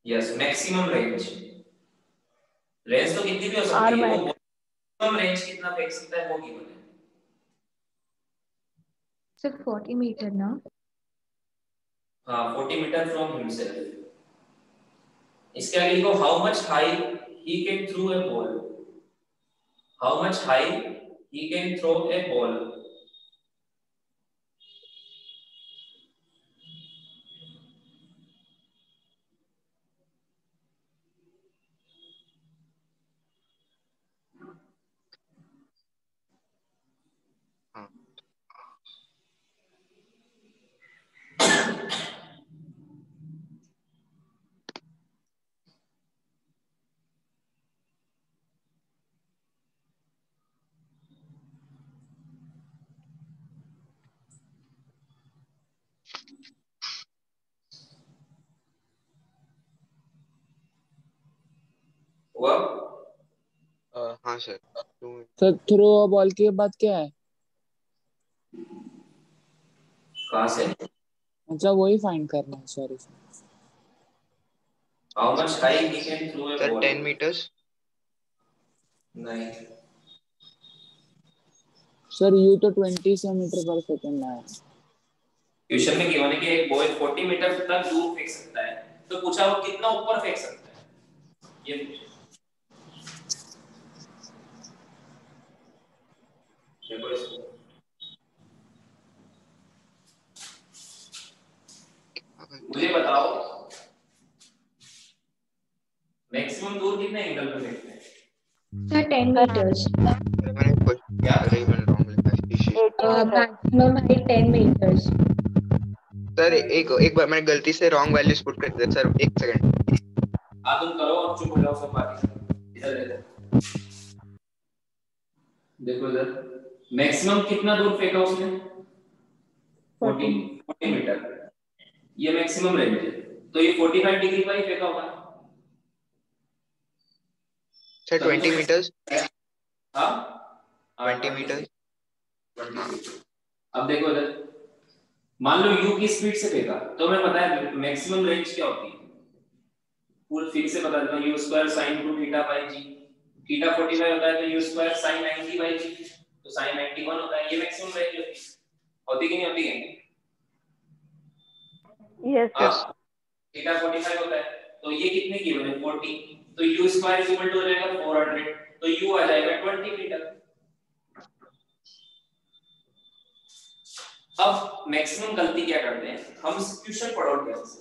Yes, maximum range. Range तो कितनी भी हो सकती है, वो मैक्सिमम रेंज कितना फेंक सकता है वो गिवन है। Sir, 40 meter now. हाँ, 40 मीटर फ्रॉम हिमसेल्फ। इसके आगे लिखो how much high he can throw a ball, how much high he can throw a ball. हाँ। हुआ? हाँ सर। सर थ्रो बॉल के बाद क्या है? कहाँ से? अच्छा वही फाइंड करना है, sorry. How much high he can throw a sir ball. 10 meters। नहीं सर यू तो 20 मीटर पर सेकंड आया। क्वेश्चन में गिवन है कि एक बॉय 40 मीटर तक दूर फेंक सकता है, तो पूछा वो कितना ऊपर फेंक सकता है, ये पूछा। देखो इसको, मुझे बताओ मैक्सिमम दूर कितने एंगल पे फेंकते हैं? Sir, 10 meters. मैंने क्या? अरे मैंने रॉन्ग लिखा है। Maximum height 10 meters. सर एक बार मैंने गलती से रॉन्ग वैल्यूज पुट कर दिया सर, एक सेकंड। हाँ तुम करो और चुप हो जाओ सब बाकी। इधर देखो, देखो इधर मैक्सिमम कितना दूर फेंका उसने? 40 मीटर, ये मैक्सिमम रेंज है, तो ये 45 डिग्री पर ही फेंका होगा सर 20 मीटर्स। हाँ 20 मीटर्स। अब देखो इधर, मान लो u की स्पीड से फेंका, तो हमें पता है मैक्सिमम रेंज क्या होती है, फुल फिर से बता देता हूं, u square sin 2 theta by g, theta 45 होता है तो u square sin 90 by g, तो sin 91 होता है, ये मैक्सिमम रेंज होती कि नहीं होती है? यस यस थीटा 45 होता है, तो ये कितने गिवन है 40, तो u स्क्वायर इक्वल टू हो जाएगा 400, तो u आ जाएगा 20 मीटर। अब मैक्सिमम गलती क्या करते हैं हम, क्वेश्चन पढ़ो ध्यान से,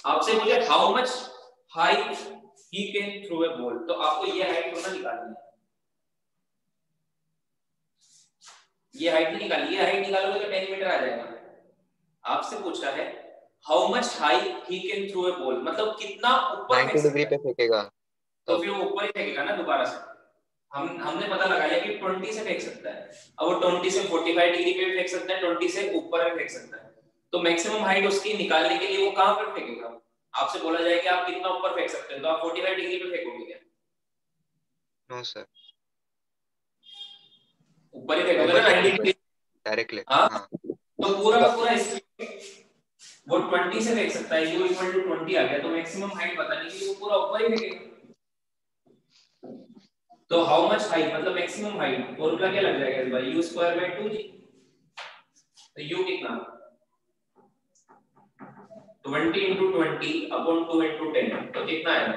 आपसे मुझे how much height he can throw a ball, तो आपको ये हाइट थोड़ा निकालनी है, ये हाइट नहीं निकाली, ये हाइट निकालोगे तो 10 मीटर आ जाएगा। आपसे पूछा है how much high he can throw a ball, मतलब कितना ऊपर 90 डिग्री पे फेंकेगा, तो फिर वो ऊपर ही फेंकेगा ना दोबारा से। हमने पता लगाया कि 20 से फेंक सकता है, अब वो 20 से 45 डिग्री पे भी फेंक सकता है, 20 से ऊपर भी फेंक सकता है, तो मैक्सिमम हाइट उसकी निकालने के लिए वो कहां पर फेंकेगा? आपसे बोला जाए कि आप कितना ऊपर फेंक सकते हैं, तो आप 45 डिग्री पे फेंकोगे क्या? नो सर, ऊपर ही फेंकोगे ना 90 डिग्री डायरेक्टली। हां, हाँ तो पूरा का पूरा वो 20 से फेंक सकता है, u इक्वल टू 20 आ गया, तो मैक्सिमम हाइट बताने के लिए वो पूरा ऊपर ही फेंकेगा। तो हाउ मच हाइट मतलब मैक्सिमम हाइट, फॉर्मूला क्या लग जाएगा इस बार, u स्क्वायर बाय 2g, तो u कितना 20 into 20 upon 2 into 10, तो कितना आएगा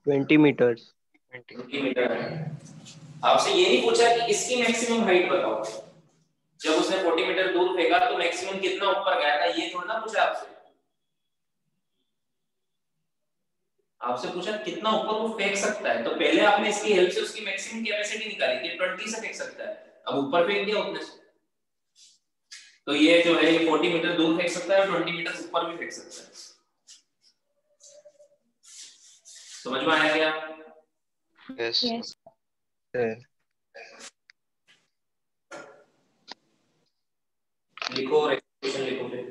20 मीटर्स। 20 मीटर है। आपसे ये नहीं पूछा कि इसकी मैक्सिमम हाइट बताओ, जब उसने 40 मीटर दूर फेंका तो मैक्सिमम कितना ऊपर गया था, ये थोड़ा ना पूछा आपसे। आपसे पूछा कितना ऊपर वो फेंक सकता है, तो पहले आपने इसकी हेल्प से उसकी मैक्सिमम कैपेसिटी निकाली कि 20 से फेंक सकता है, अब ऊपर फेंक दिया उतने से, तो ये जो है ये 40 मीटर दूर फेंक सकता है और 20 मीटर ऊपर भी फेंक सकता है। समझ में आया क्या? Yes Yes. लिखो एक्सप्रेशन लिखो फिर।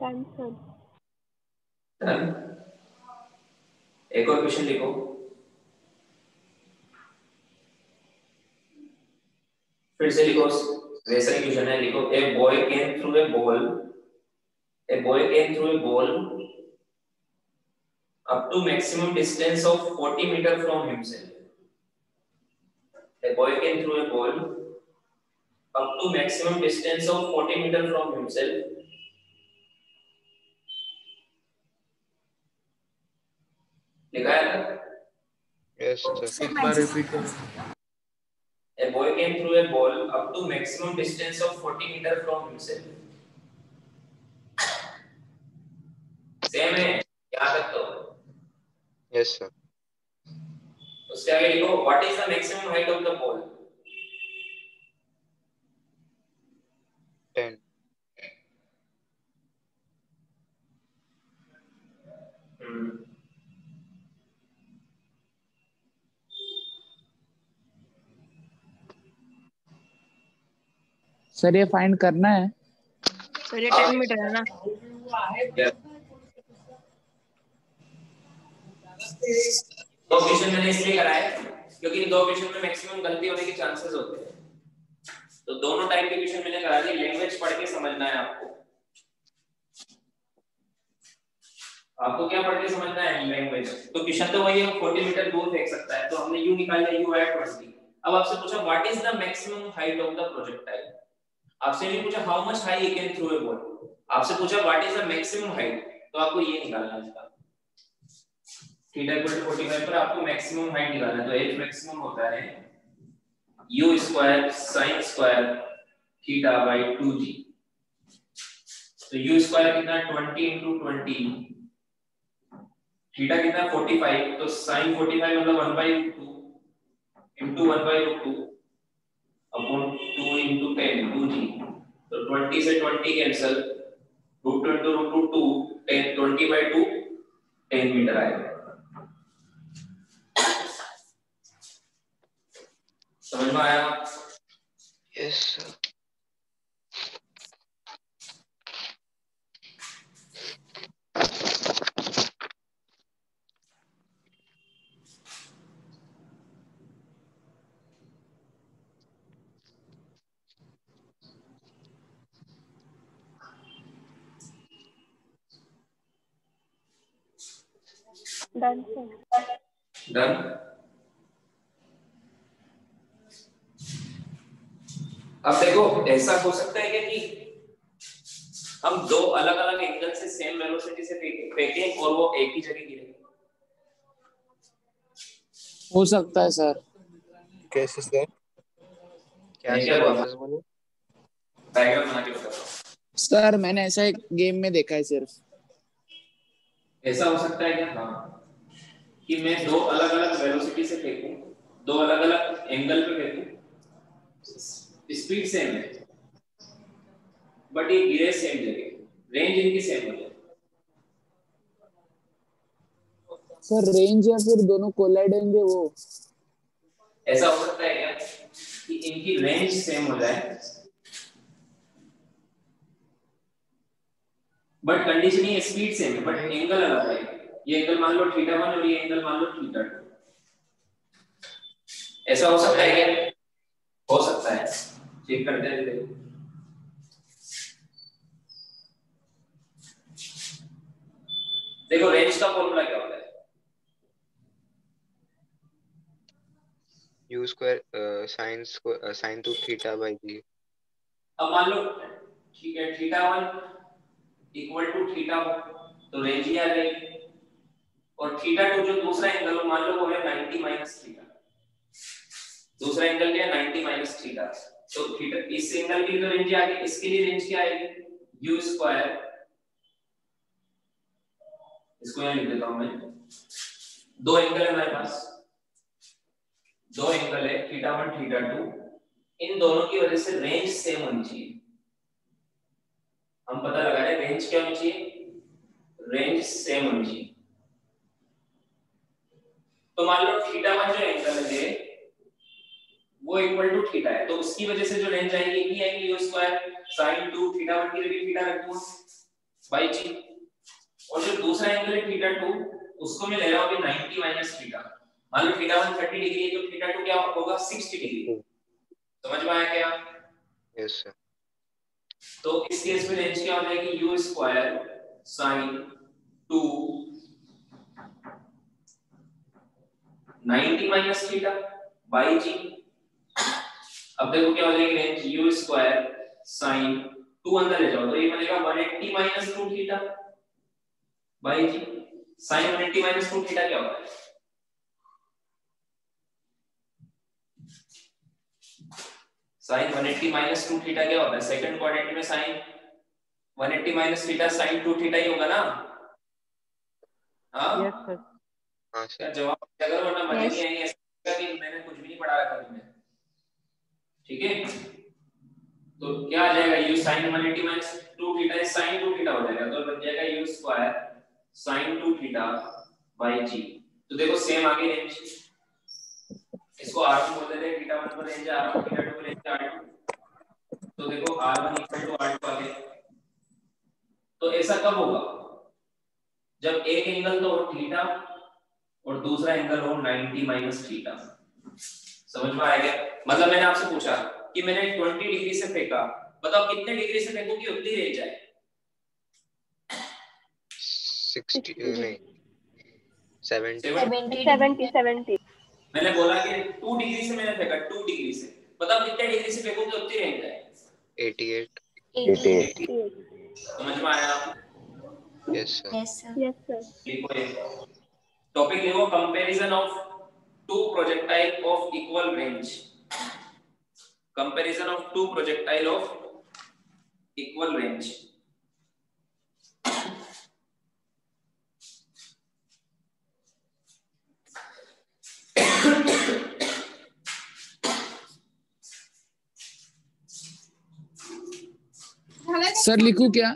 Done sir. एक और क्वेश्चन लिखो। फिर से लिखो, वैसा ही क्वेश्चन है, लिखो a boy can throw a ball, a boy can throw a ball up to maximum distance of 40 meter from himself. A boy can throw a ball up to maximum distance of 40 meter from himself. लिखा है ना? Yes sir. एक बार repeat करो। A boy can throw a ball up to maximum distance of 40 meter from himself. Same है, याद रखो। Yes sir. उसके आगे लिखो what is the maximum height of the ball? 10। Sir ये फाइंड करना है। सर ये 10 मीटर है ना? दो क्वेश्चन मैंने इसलिए कराया क्योंकि इन दो क्वेश्चन में मैक्सिमम गलती होने के चांसेस होते हैं, तो दोनों टाइप के क्वेश्चन मैंने करा दिए। लैंग्वेज पढ़ के समझना है आपको, आपको क्या पढ़ के समझना है लैंग्वेज। तो क्वेश्चन तो वही है, 40 मीटर दूर फेंक सकता है, तो हमने यू निकाल लिया, यू एट 20। अब आपसे पूछा what is the maximum height of the projectile. आपसे नहीं पूछा how much high you can throw a ball, आपसे पूछा what is the maximum height, तो आपको ये निकालना है इसका थीटा इक्वल टू 45 पर आपको मैक्सिमम हाइट निकालना है। तो एच मैक्सिमम होता है u square sin square theta bye 2g। तो u स्क्वायर कितना 20 into 20, थीटा कितना 45, तो sin 45 मतलब 1/2 into 1/2 अपॉन 2 into 10 2g। तो 20 से 20 cancel, root 2 into root 2 10, 20/2 10 meter आएगा। समझ में आया? Yes sir. Done sir. Done. अब देखो ऐसा हो सकता है कि हम दो अलग अलग एंगल से सेम वेलोसिटी से फेंकें और वो एक ही जगह गिरे। हो सकता है सर। कैसे सर? क्या नहीं, सर क्या वापस बोलो। डायग्राम बना के बताता हूं। सर मैंने ऐसा एक गेम में देखा है सिर्फ। ऐसा हो सकता है कि हाँ कि मैं दो अलग अलग वेलोसिटी से फेंकूं, दो अलग अलग एंगल पे फेंकूं, स्पीड सेम है बट ये गिरे सेम जगह, रेंज इनकी सेम हो जाए। सर रेंज या फिर दोनों कोलाइड होंगे वो। ऐसा हो सकता है क्या कि इनकी रेंज सेम हो जाए बट कंडीशन ये स्पीड सेम है बट एंगल अलग है। ये एंगल मान लो θ1 और ये एंगल मान लो θ2। ऐसा हो सकता है क्या? हो सकता है, चेक करते हैं। देखो देखो रेंज का फॉर्मूला क्या होता है? u square sin 2 theta by g। अब मान लो ठीक है θ1 इक्वल टू θ1 तो रेंज ही आ जाएगी, और θ2 जो दूसरा एंगल हो मान लो वो है 90 माइनस थीटा। दूसरा एंगल क्या है 90 माइनस थीटा, तो थीटा इस एंगल की तो रेंज आ गई, इसके लिए रेंज क्या आएगी u स्क्वायर। इसको यहां लिख देता हूं मैं। दो एंगल है हमारे पास, दो एंगल है θ1 θ2, इन दोनों की वजह से रेंज सेम होनी चाहिए। हम पता लगा रहे हैं रेंज क्या होनी चाहिए, रेंज सेम होनी चाहिए। तो मान लो θ1 जो एंगल है वो इक्वल टू थीटा है, तो उसकी वजह से जो रेंज आएगी ये आएगी u स्क्वायर sin 2 θ1 की जगह थीटा रख दूं बाय g, और जो दूसरा एंगल है θ2 उसको मैं ले रहा हूं अभी 90 माइनस थीटा। मान लो θ1 30 डिग्री है तो θ2 क्या होगा 60 डिग्री। समझ में आया क्या? Yes sir. तो इस केस में रेंज क्या हो जाएगी u square sin 2 90 minus theta by g। अब देखो क्या हो जाएगी रेंज u स्क्वायर sin 2 अंदर ले जाओ तो ये बनेगा 180 minus 2 theta by g। sin 180 minus 2 theta क्या होता है? sin 180 माइनस 2 थीटा क्या होता है? सेकंड क्वाड्रेंट में sin 180 minus theta sin 2 theta ही होगा ना? हाँ यस सर। हाँ क्या सर। जवाब अगर वरना मजे Yes. नहीं आएंगे ऐसा कि मैंने कुछ भी नहीं पढ़ा रखा तुम्हें। ठीक है तो क्या आ जाएगा u sin 180 माइनस 2 थीटा है sin 2 थीटा हो जाएगा, तो बन जाएगा u square sin 2 theta by g। तो देखो सेम आगे रेंज, इसको r1 बोल देते हैं, θ1 पर रेंज r1 θ2 पर रेंज r2। तो देखो r1 इक्वल टू r2 आ गया। तो ऐसा कब होगा जब एक एंगल तो हो थीटा और दूसरा एंगल हो 90 माइनस थीटा। समझ में आएगा? मतलब मैंने आपसे पूछा कि मैंने 20 डिग्री से फेंका, बताओ कितने डिग्री से फेंकूं कि उतनी रेंज आए? 60 नहीं 70 70 मैंने बोला कि 2 डिग्री से मैंने फेंका, 2 डिग्री से, पता कितने डिग्री से फेंकोगे उतनी रेंज है। 88 समझ में आया? Yes sir. Yes sir. Yes sir. लिखो ये टॉपिक, लिखो comparison of two projectile of equal range. Comparison of two projectile of equal range. Sir लिखूं क्या?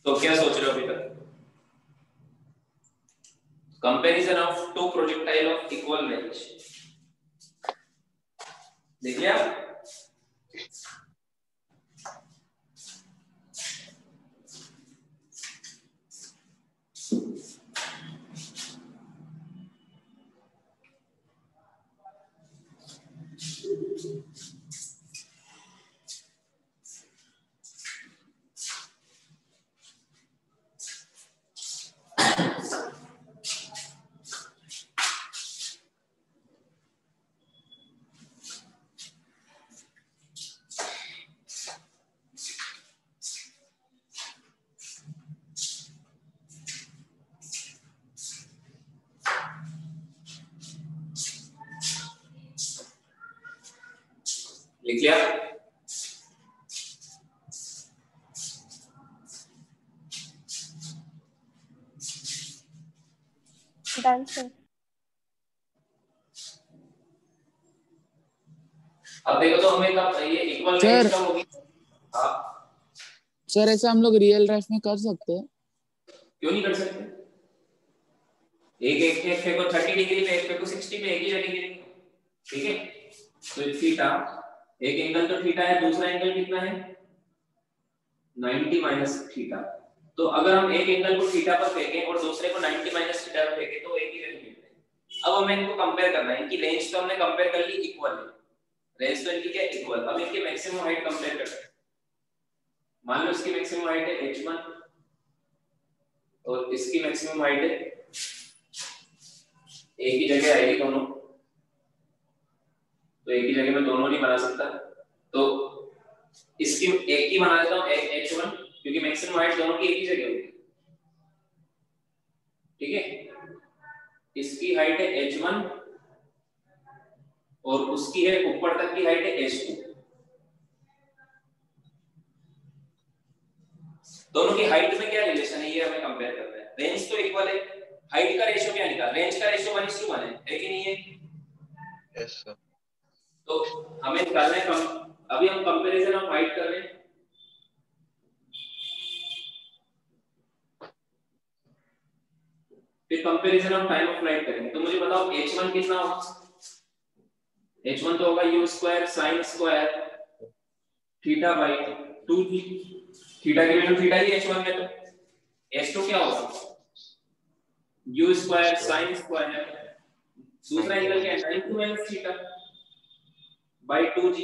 तो क्या सोच रहे हो अभी तक? Comparison of two projectile of equal range देख लिया? लिख लिया? Done sir. अब देखो तो हमें कब ये इक्वल सर। रेंज कब होगी? हाँ सर ऐसा हम लोग रियल लाइफ में कर सकते हैं? क्यों नहीं कर सकते? एक फेंको 30 डिग्री पे, एक फेंको 60 पे, एक ही जगह गिरेंगे, ठीक है? तो थीटा, एक एंगल तो थीटा है, दूसरा एंगल कितना है 90 माइनस थीटा। तो अगर हम एक एंगल को थीटा पर फेंकें और दूसरे को 90 माइनस थीटा पर फेंकें तो एक ही जगह मिलते हैं। अब हमें इनको कंपेयर करना है, इनकी रेंज तो हमने कंपेयर कर ली, इक्वल है रेंज तो इनकी क्या इक्वल। अब इनकी मैक्सिमम हाइट कंपेयर करते हैं। मान लो इसकी मैक्सिमम हाइट है h1 और इसकी मैक्सिमम हाइट है, एक ही जगह आएगी दोनों, तो एक ही जगह में दोनों नहीं बना सकता, तो इसकी एक ही बना देता हूं h1 क्योंकि मैक्सिमम हाइट दोनों की एक ही जगह होगी, ठीक है? इसकी हाइट है h1 और उसकी है ऊपर तक की हाइट है h2। दोनों की हाइट में क्या रिलेशन है ये हमें कंपेयर करना है। रेंज तो इक्वल है, हाइट का रेशियो क्या निकाल? रेंज का रेशियो 1:1 है कि नहीं है? Yes sir. तो हमें निकालना है अभी हम कंपैरिजन ऑफ हाइट कर रहे हैं। फिर comparison of time of flight करेंगे। तो मुझे बताओ h1 कितना होगा? h1 तो होगा u square sin square theta bye 2g। Theta की वैल्यू थीटा ही h1 में, तो h2 क्या होगा? u स्क्वायर sin स्क्वायर, दूसरा एंगल क्या है 90 माइनस थीटा बाय 2g।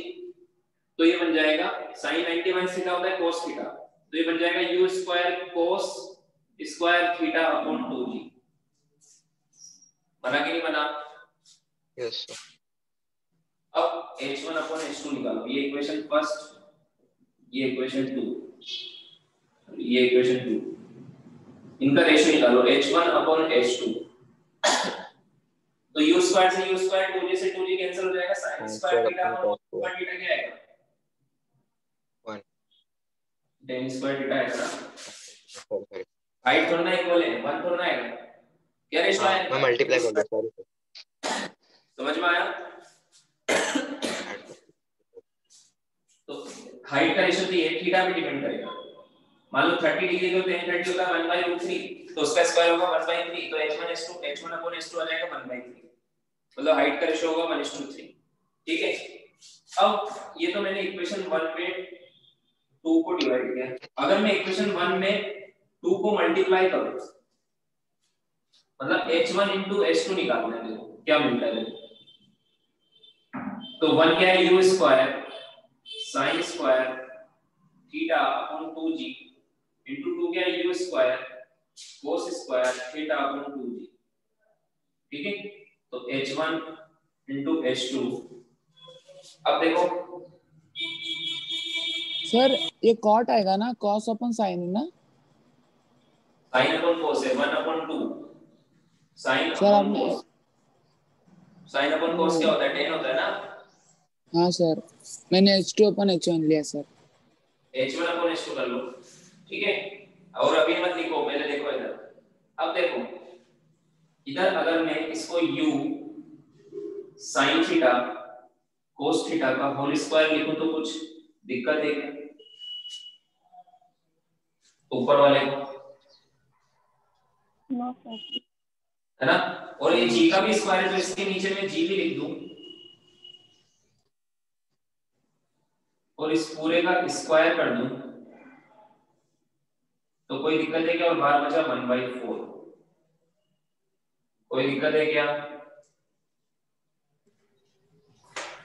तो ये बन जाएगा sin 90 माइनस थीटा होता है cos थीटा, तो ये बन जाएगा u square cos square theta upon 2g। बना कि नहीं बना? Yes sir. अब h1 अपॉन h2 निकालो। ये इक्वेशन फर्स्ट, ये इक्वेशन 2, ये इक्वेशन 2, इनका रेशियो निकालो h1 अपॉन h2। तो u स्क्वायर से u स्क्वायर 2g से 2g कैंसिल हो जाएगा, sin square theta upon cos theta क्या आएगा 1 tan स्क्वायर थीटा आएगा। हाइट थोड़ा ना इक्वल है, 1 थोड़ा ना आएगा, क्या रेशियो आएगा? मैं मल्टीप्लाई कर दूं, सॉरी। समझ में आया? तो हाइट का रेशियो तो ये थीटा पे डिपेंड करेगा। मान लो 30 डिग्री तो tan 30 होगा 1/√3, तो उसका स्क्वायर होगा 1/3, तो h1 अपॉन h2 आ जाएगा 1/3, मतलब हाइट का रेशियो होगा 1:3, ठीक है? अब ये तो मैंने इक्वेशन 1 में 2 को डिवाइड किया। अगर मैं इक्वेशन 1 में 2 को मल्टीप्लाई करूं, मतलब h1 into h2 निकालना है, देखो क्या मिलता है। तो 1 क्या है u square sin square theta upon 2g into 2 क्या है u square cos square theta upon 2g। ठीक है, तो h1 into h2। अब देखो सर ये कॉट आएगा ना, कॉस अपन साइन है ना sin अपॉन cos है 1 अपॉन 2। sin सर अपॉन आपने। cos, sin अपॉन cos क्या ओ, होता है, tan होता है ना। हाँ सर, मैंने H2 अपन H1 लिया सर। h1 अपॉन h2 कर लो। ठीक है, और अभी मत लिखो, पहले देखो इधर। अब देखो इधर अगर मैं इसको u sin theta cos theta का होल स्क्वायर लिखूं तो कुछ दिक्कत है क्या ऊपर वाले को, नो सर। है ना। और ये g का भी स्क्वायर है तो इसके नीचे मैं g भी लिख दूं और इस पूरे का स्क्वायर कर दूं तो कोई दिक्कत है क्या, और बाहर बचा 1/4। कोई दिक्कत है क्या,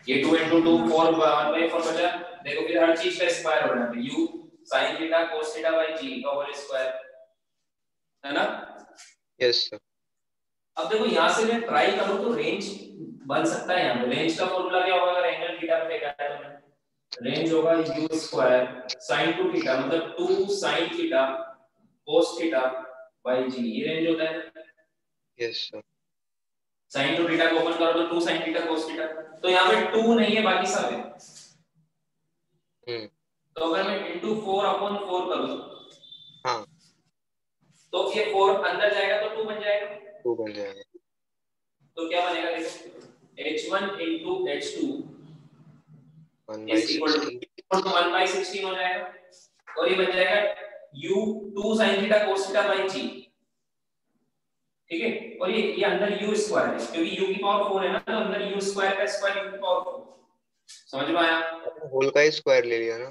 ये 2 into 2 4 1/4 बचा। देखो फिर हर चीज का स्क्वायर हो रहा है, u sin theta cos theta by g का होल स्क्वायर, है ना। Yes sir. अब देखो यहां से मैं ट्राई करूं तो रेंज बन सकता है। यहां पे रेंज का फॉर्मूला क्या होगा, अगर एंगल थीटा पे देखा है तो रेंज होगा u स्क्वायर sin 2 थीटा मतलब 2 sin theta cos theta by g, ये रेंज होता है। Yes sir. sin 2 थीटा को ओपन करो तो 2 sin थीटा cos थीटा, तो यहां पे 2 नहीं है बाकी सब है। तो अगर मैं into 4 upon 4 करूं हाँ, तो ये 4 अंदर जाएगा तो 2 बन जाएगा। 2 बन जाएगा। तो क्या बनेगा देखो, h1 into h2 is equal to 1/16। 1/16 हो जाएगा और ये बन जाएगा u 2 sin theta cos theta by g। ठीक है, और ये अंदर u स्क्वायर है क्योंकि u की पावर 4 है ना, तो अंदर u स्क्वायर का स्क्वायर u की पावर 4। समझ में आया। होल का ही स्क्वायर ले लिया ना।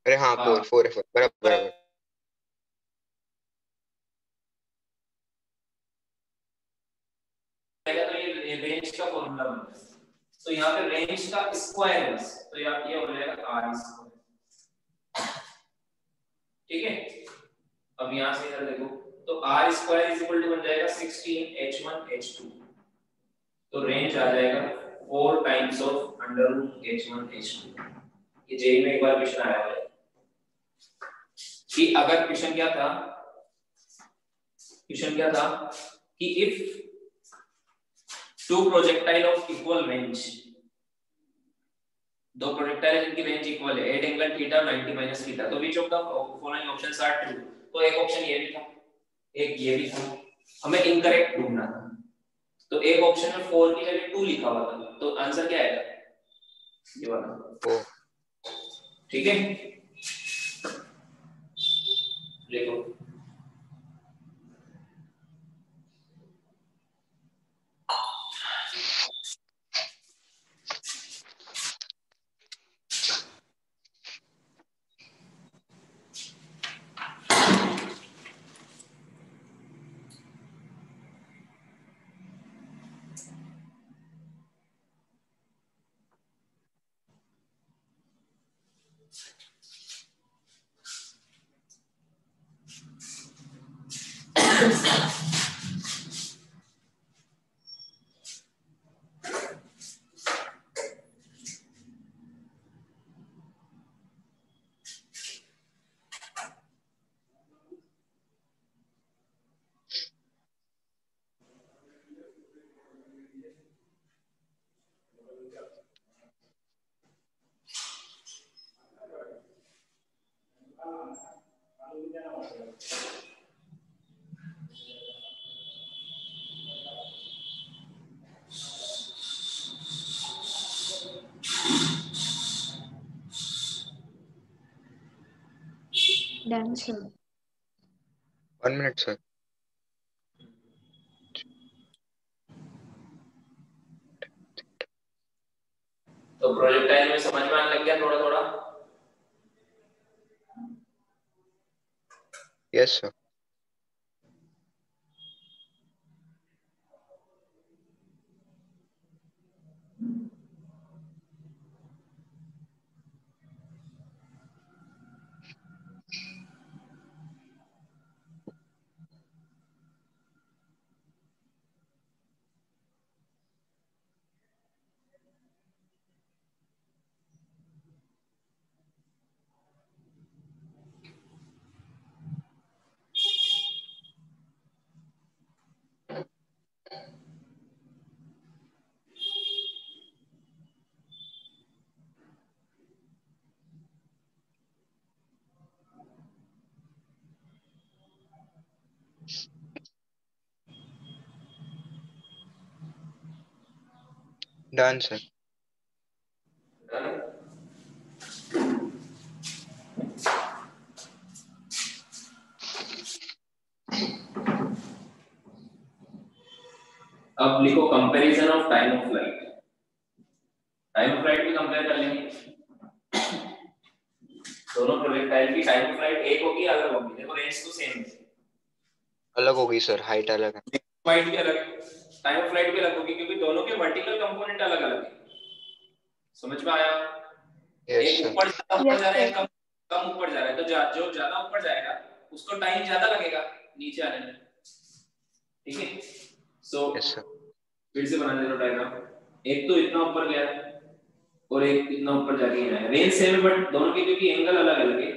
अरे हाँ, हाँ 4 है, 4 बराबर बराबर। तो ये रेंज का फॉर्मूला बनता है। तो यहाँ पे रेंज का स्क्वायर बस, तो ये हो जाएगा r स्क्वायर। ठीक है, अब यहाँ से इधर देखो तो r square is equal to बन जाएगा 16 h1 h2। तो रेंज आ जाएगा 4 times of under root h1 h2। ये जेई में एक बार क्वेश्चन आया है कि अगर क्वेश्चन क्या था, कि if two projectile of equal range, दो प्रोजेक्टाइल है जिनकी रेंज इक्वल है at angle theta 90 minus theta, तो which of the following options are true. तो एक ऑप्शन ये भी था, एक ये भी था, हमें इनकरेक्ट ढूंढना था। तो एक ऑप्शन में 4 की जगह 2 लिखा हुआ था, तो आंसर क्या आएगा, ये वाला। ओ, ठीक है, देखो Done, sir. 1 minute sir. तो प्रोजेक्टाइल में समझ में आने लग गया थोड़ा थोड़ा। Yes sir. Done sir. अब लिखो comparison of time of flight. Time of flight भी कंपेयर कर लेंगे। दोनों प्रोजेक्टाइल की टाइम ऑफ फ्लाइट एक होगी अलग होगी। देखो रेंज तो सेम है, अलग होगी सर, हाइट अलग है, हाइट भी अलग है, टाइम ऑफ फ्लाइट भी अलग होगी क्योंकि दोनों के वर्टिकल कंपोनेंट अलग अलग है। समझ में आया? यस एक सर। ऊपर Yes, जा रहा है, sir. कम ऊपर जा रहा है, तो जो ज्यादा ऊपर जाएगा उसको टाइम ज्यादा लगेगा नीचे आने में। ठीक है, सो यस सर। फिर से बना दे डायग्राम। एक तो इतना ऊपर गया और एक इतना ऊपर जाके आया। रेंज सेम है बट दोनों के क्योंकि एंगल अलग अलग है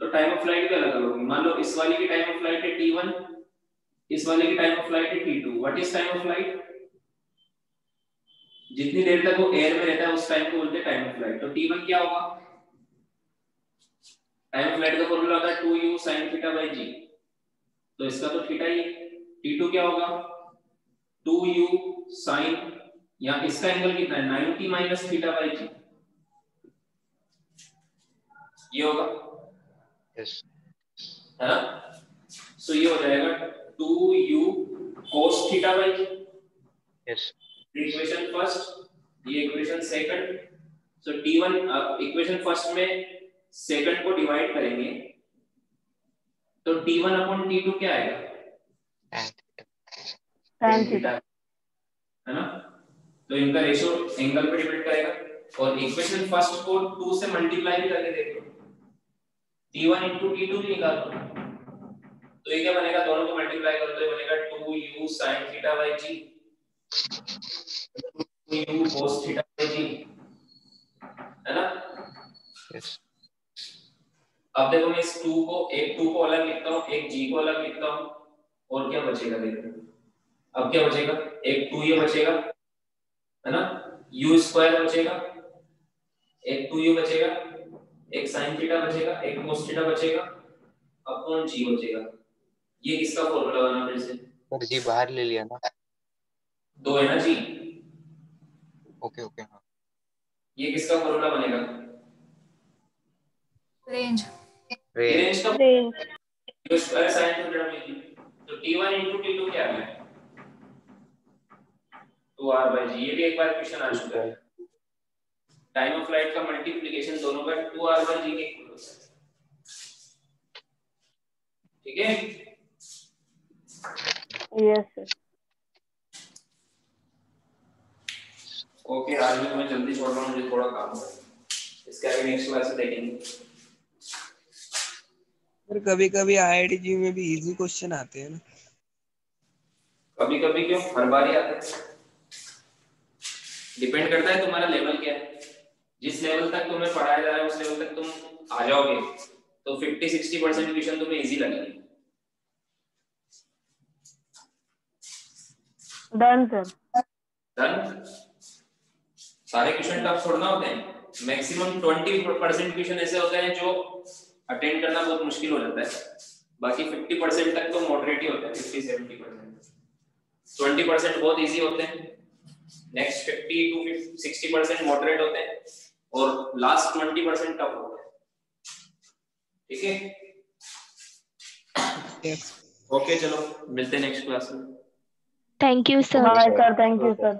तो टाइम ऑफ फ्लाइट भी अलग अलग होगी। मान लो इस वाले की टाइम ऑफ फ्लाइट है t1, इस वाले की टाइम ऑफ फ्लाइट है t2। What is time of flight? जितनी देर तक वो एयर में रहता है उस टाइम को बोलते हैं टाइम ऑफ फ्लाइट। तो t1 क्या होगा? टाइम ऑफ फ्लाइट का फॉर्मूला होता है 2u sin θ/g, तो इसका तो थीटा ही है। t2 क्या होगा? 2u sin, या इसका एंगल कितना है 90 माइनस θ/g, ये होगा, यस है ना? सो ये हो जाएगा 2u cos θ/g। Yes equation first, ये इक्वेशन सेकंड। सो t1 इक्वेशन फर्स्ट में सेकंड को डिवाइड करेंगे तो t1 अपॉन t2 क्या आएगा? Tan theta, theta. है ना? तो इनका रेशियो एंगल पे डिपेंड करेगा। और इक्वेशन फर्स्ट को 2 से मल्टीप्लाई भी करके देख लो, t1 into t2 भी निकालो, तो ये क्या बनेगा? दोनों को मल्टीप्लाई करो तो ये बनेगा 2u sin θ/g, 2u cos θ/g, है ना? यस अब देखो मैं इस 2 को अलग लिखता हूँ, एक g को अलग लिखता हूँ, और क्या बचेगा देखो। अब क्या बचेगा? एक 2 ये बचेगा, है ना? u स्क्वायर बचेगा, एक 2u बचेगा, एक sin थीटा बचेगा, एक cos थीटा बचेगा, अपॉन g बचेगा। ये किसका फॉर्मूला बना फिर से? सर जी बाहर ले लिया ना। 2 है ना जी? ओके ओके हाँ। ये किसका फॉर्मूला बनेगा? रेंज। ये रेंज का Range. u square sin theta मिलेगी। तो t1 into t2 क्या है? 2r/g। ये भी एक बार क्वेश्चन आ चुका है। टाइम ऑफ फ्लाइट का मल्टीप्लिकेशन दोनों का 2r/g के इक्वल होता है। ठीक है? Yes, sir. ओके, आज मैं जल्दी छोड़ रहा हूँ, मुझे थोड़ा काम है। इसके आगे नेक्स्ट क्लास में देखेंगे। सर कभी कभी IIT में भी इजी क्वेश्चन आते हैं ना। कभी कभी क्यों, हर बार ही आते हैं। डिपेंड करता है तुम्हारा लेवल क्या है। जिस लेवल तक तुम्हें पढ़ाया जा रहा है उस लेवल तक तुम आ जाओगे तो 50-60% क्वेश्चन तुम्हें इजी लगेंगे। Done, sir. डन? सारे क्वेश्चन टफ छोड़ना होते हैं। मैक्सिमम 20% क्वेश्चन ऐसे होते हैं जो अटेंड करना बहुत मुश्किल हो जाता है, बाकी 50% तक तो मॉडरेट ही होते हैं। 50-70%, 20% बहुत इजी होते हैं, नेक्स्ट 50-60% मॉडरेट होते हैं, और लास्ट 20% टफ होते हैं। ठीक है? Yes. ओके, चलो मिलते हैं नेक्स्ट क्लास में। Thank you, sir. Bye, sir. Thank you, sir.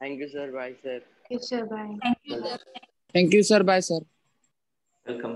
Thank you, sir. Bye, sir. Thank you, sir. Bye. Thank you, sir. Thank you sir, bye sir. Welcome.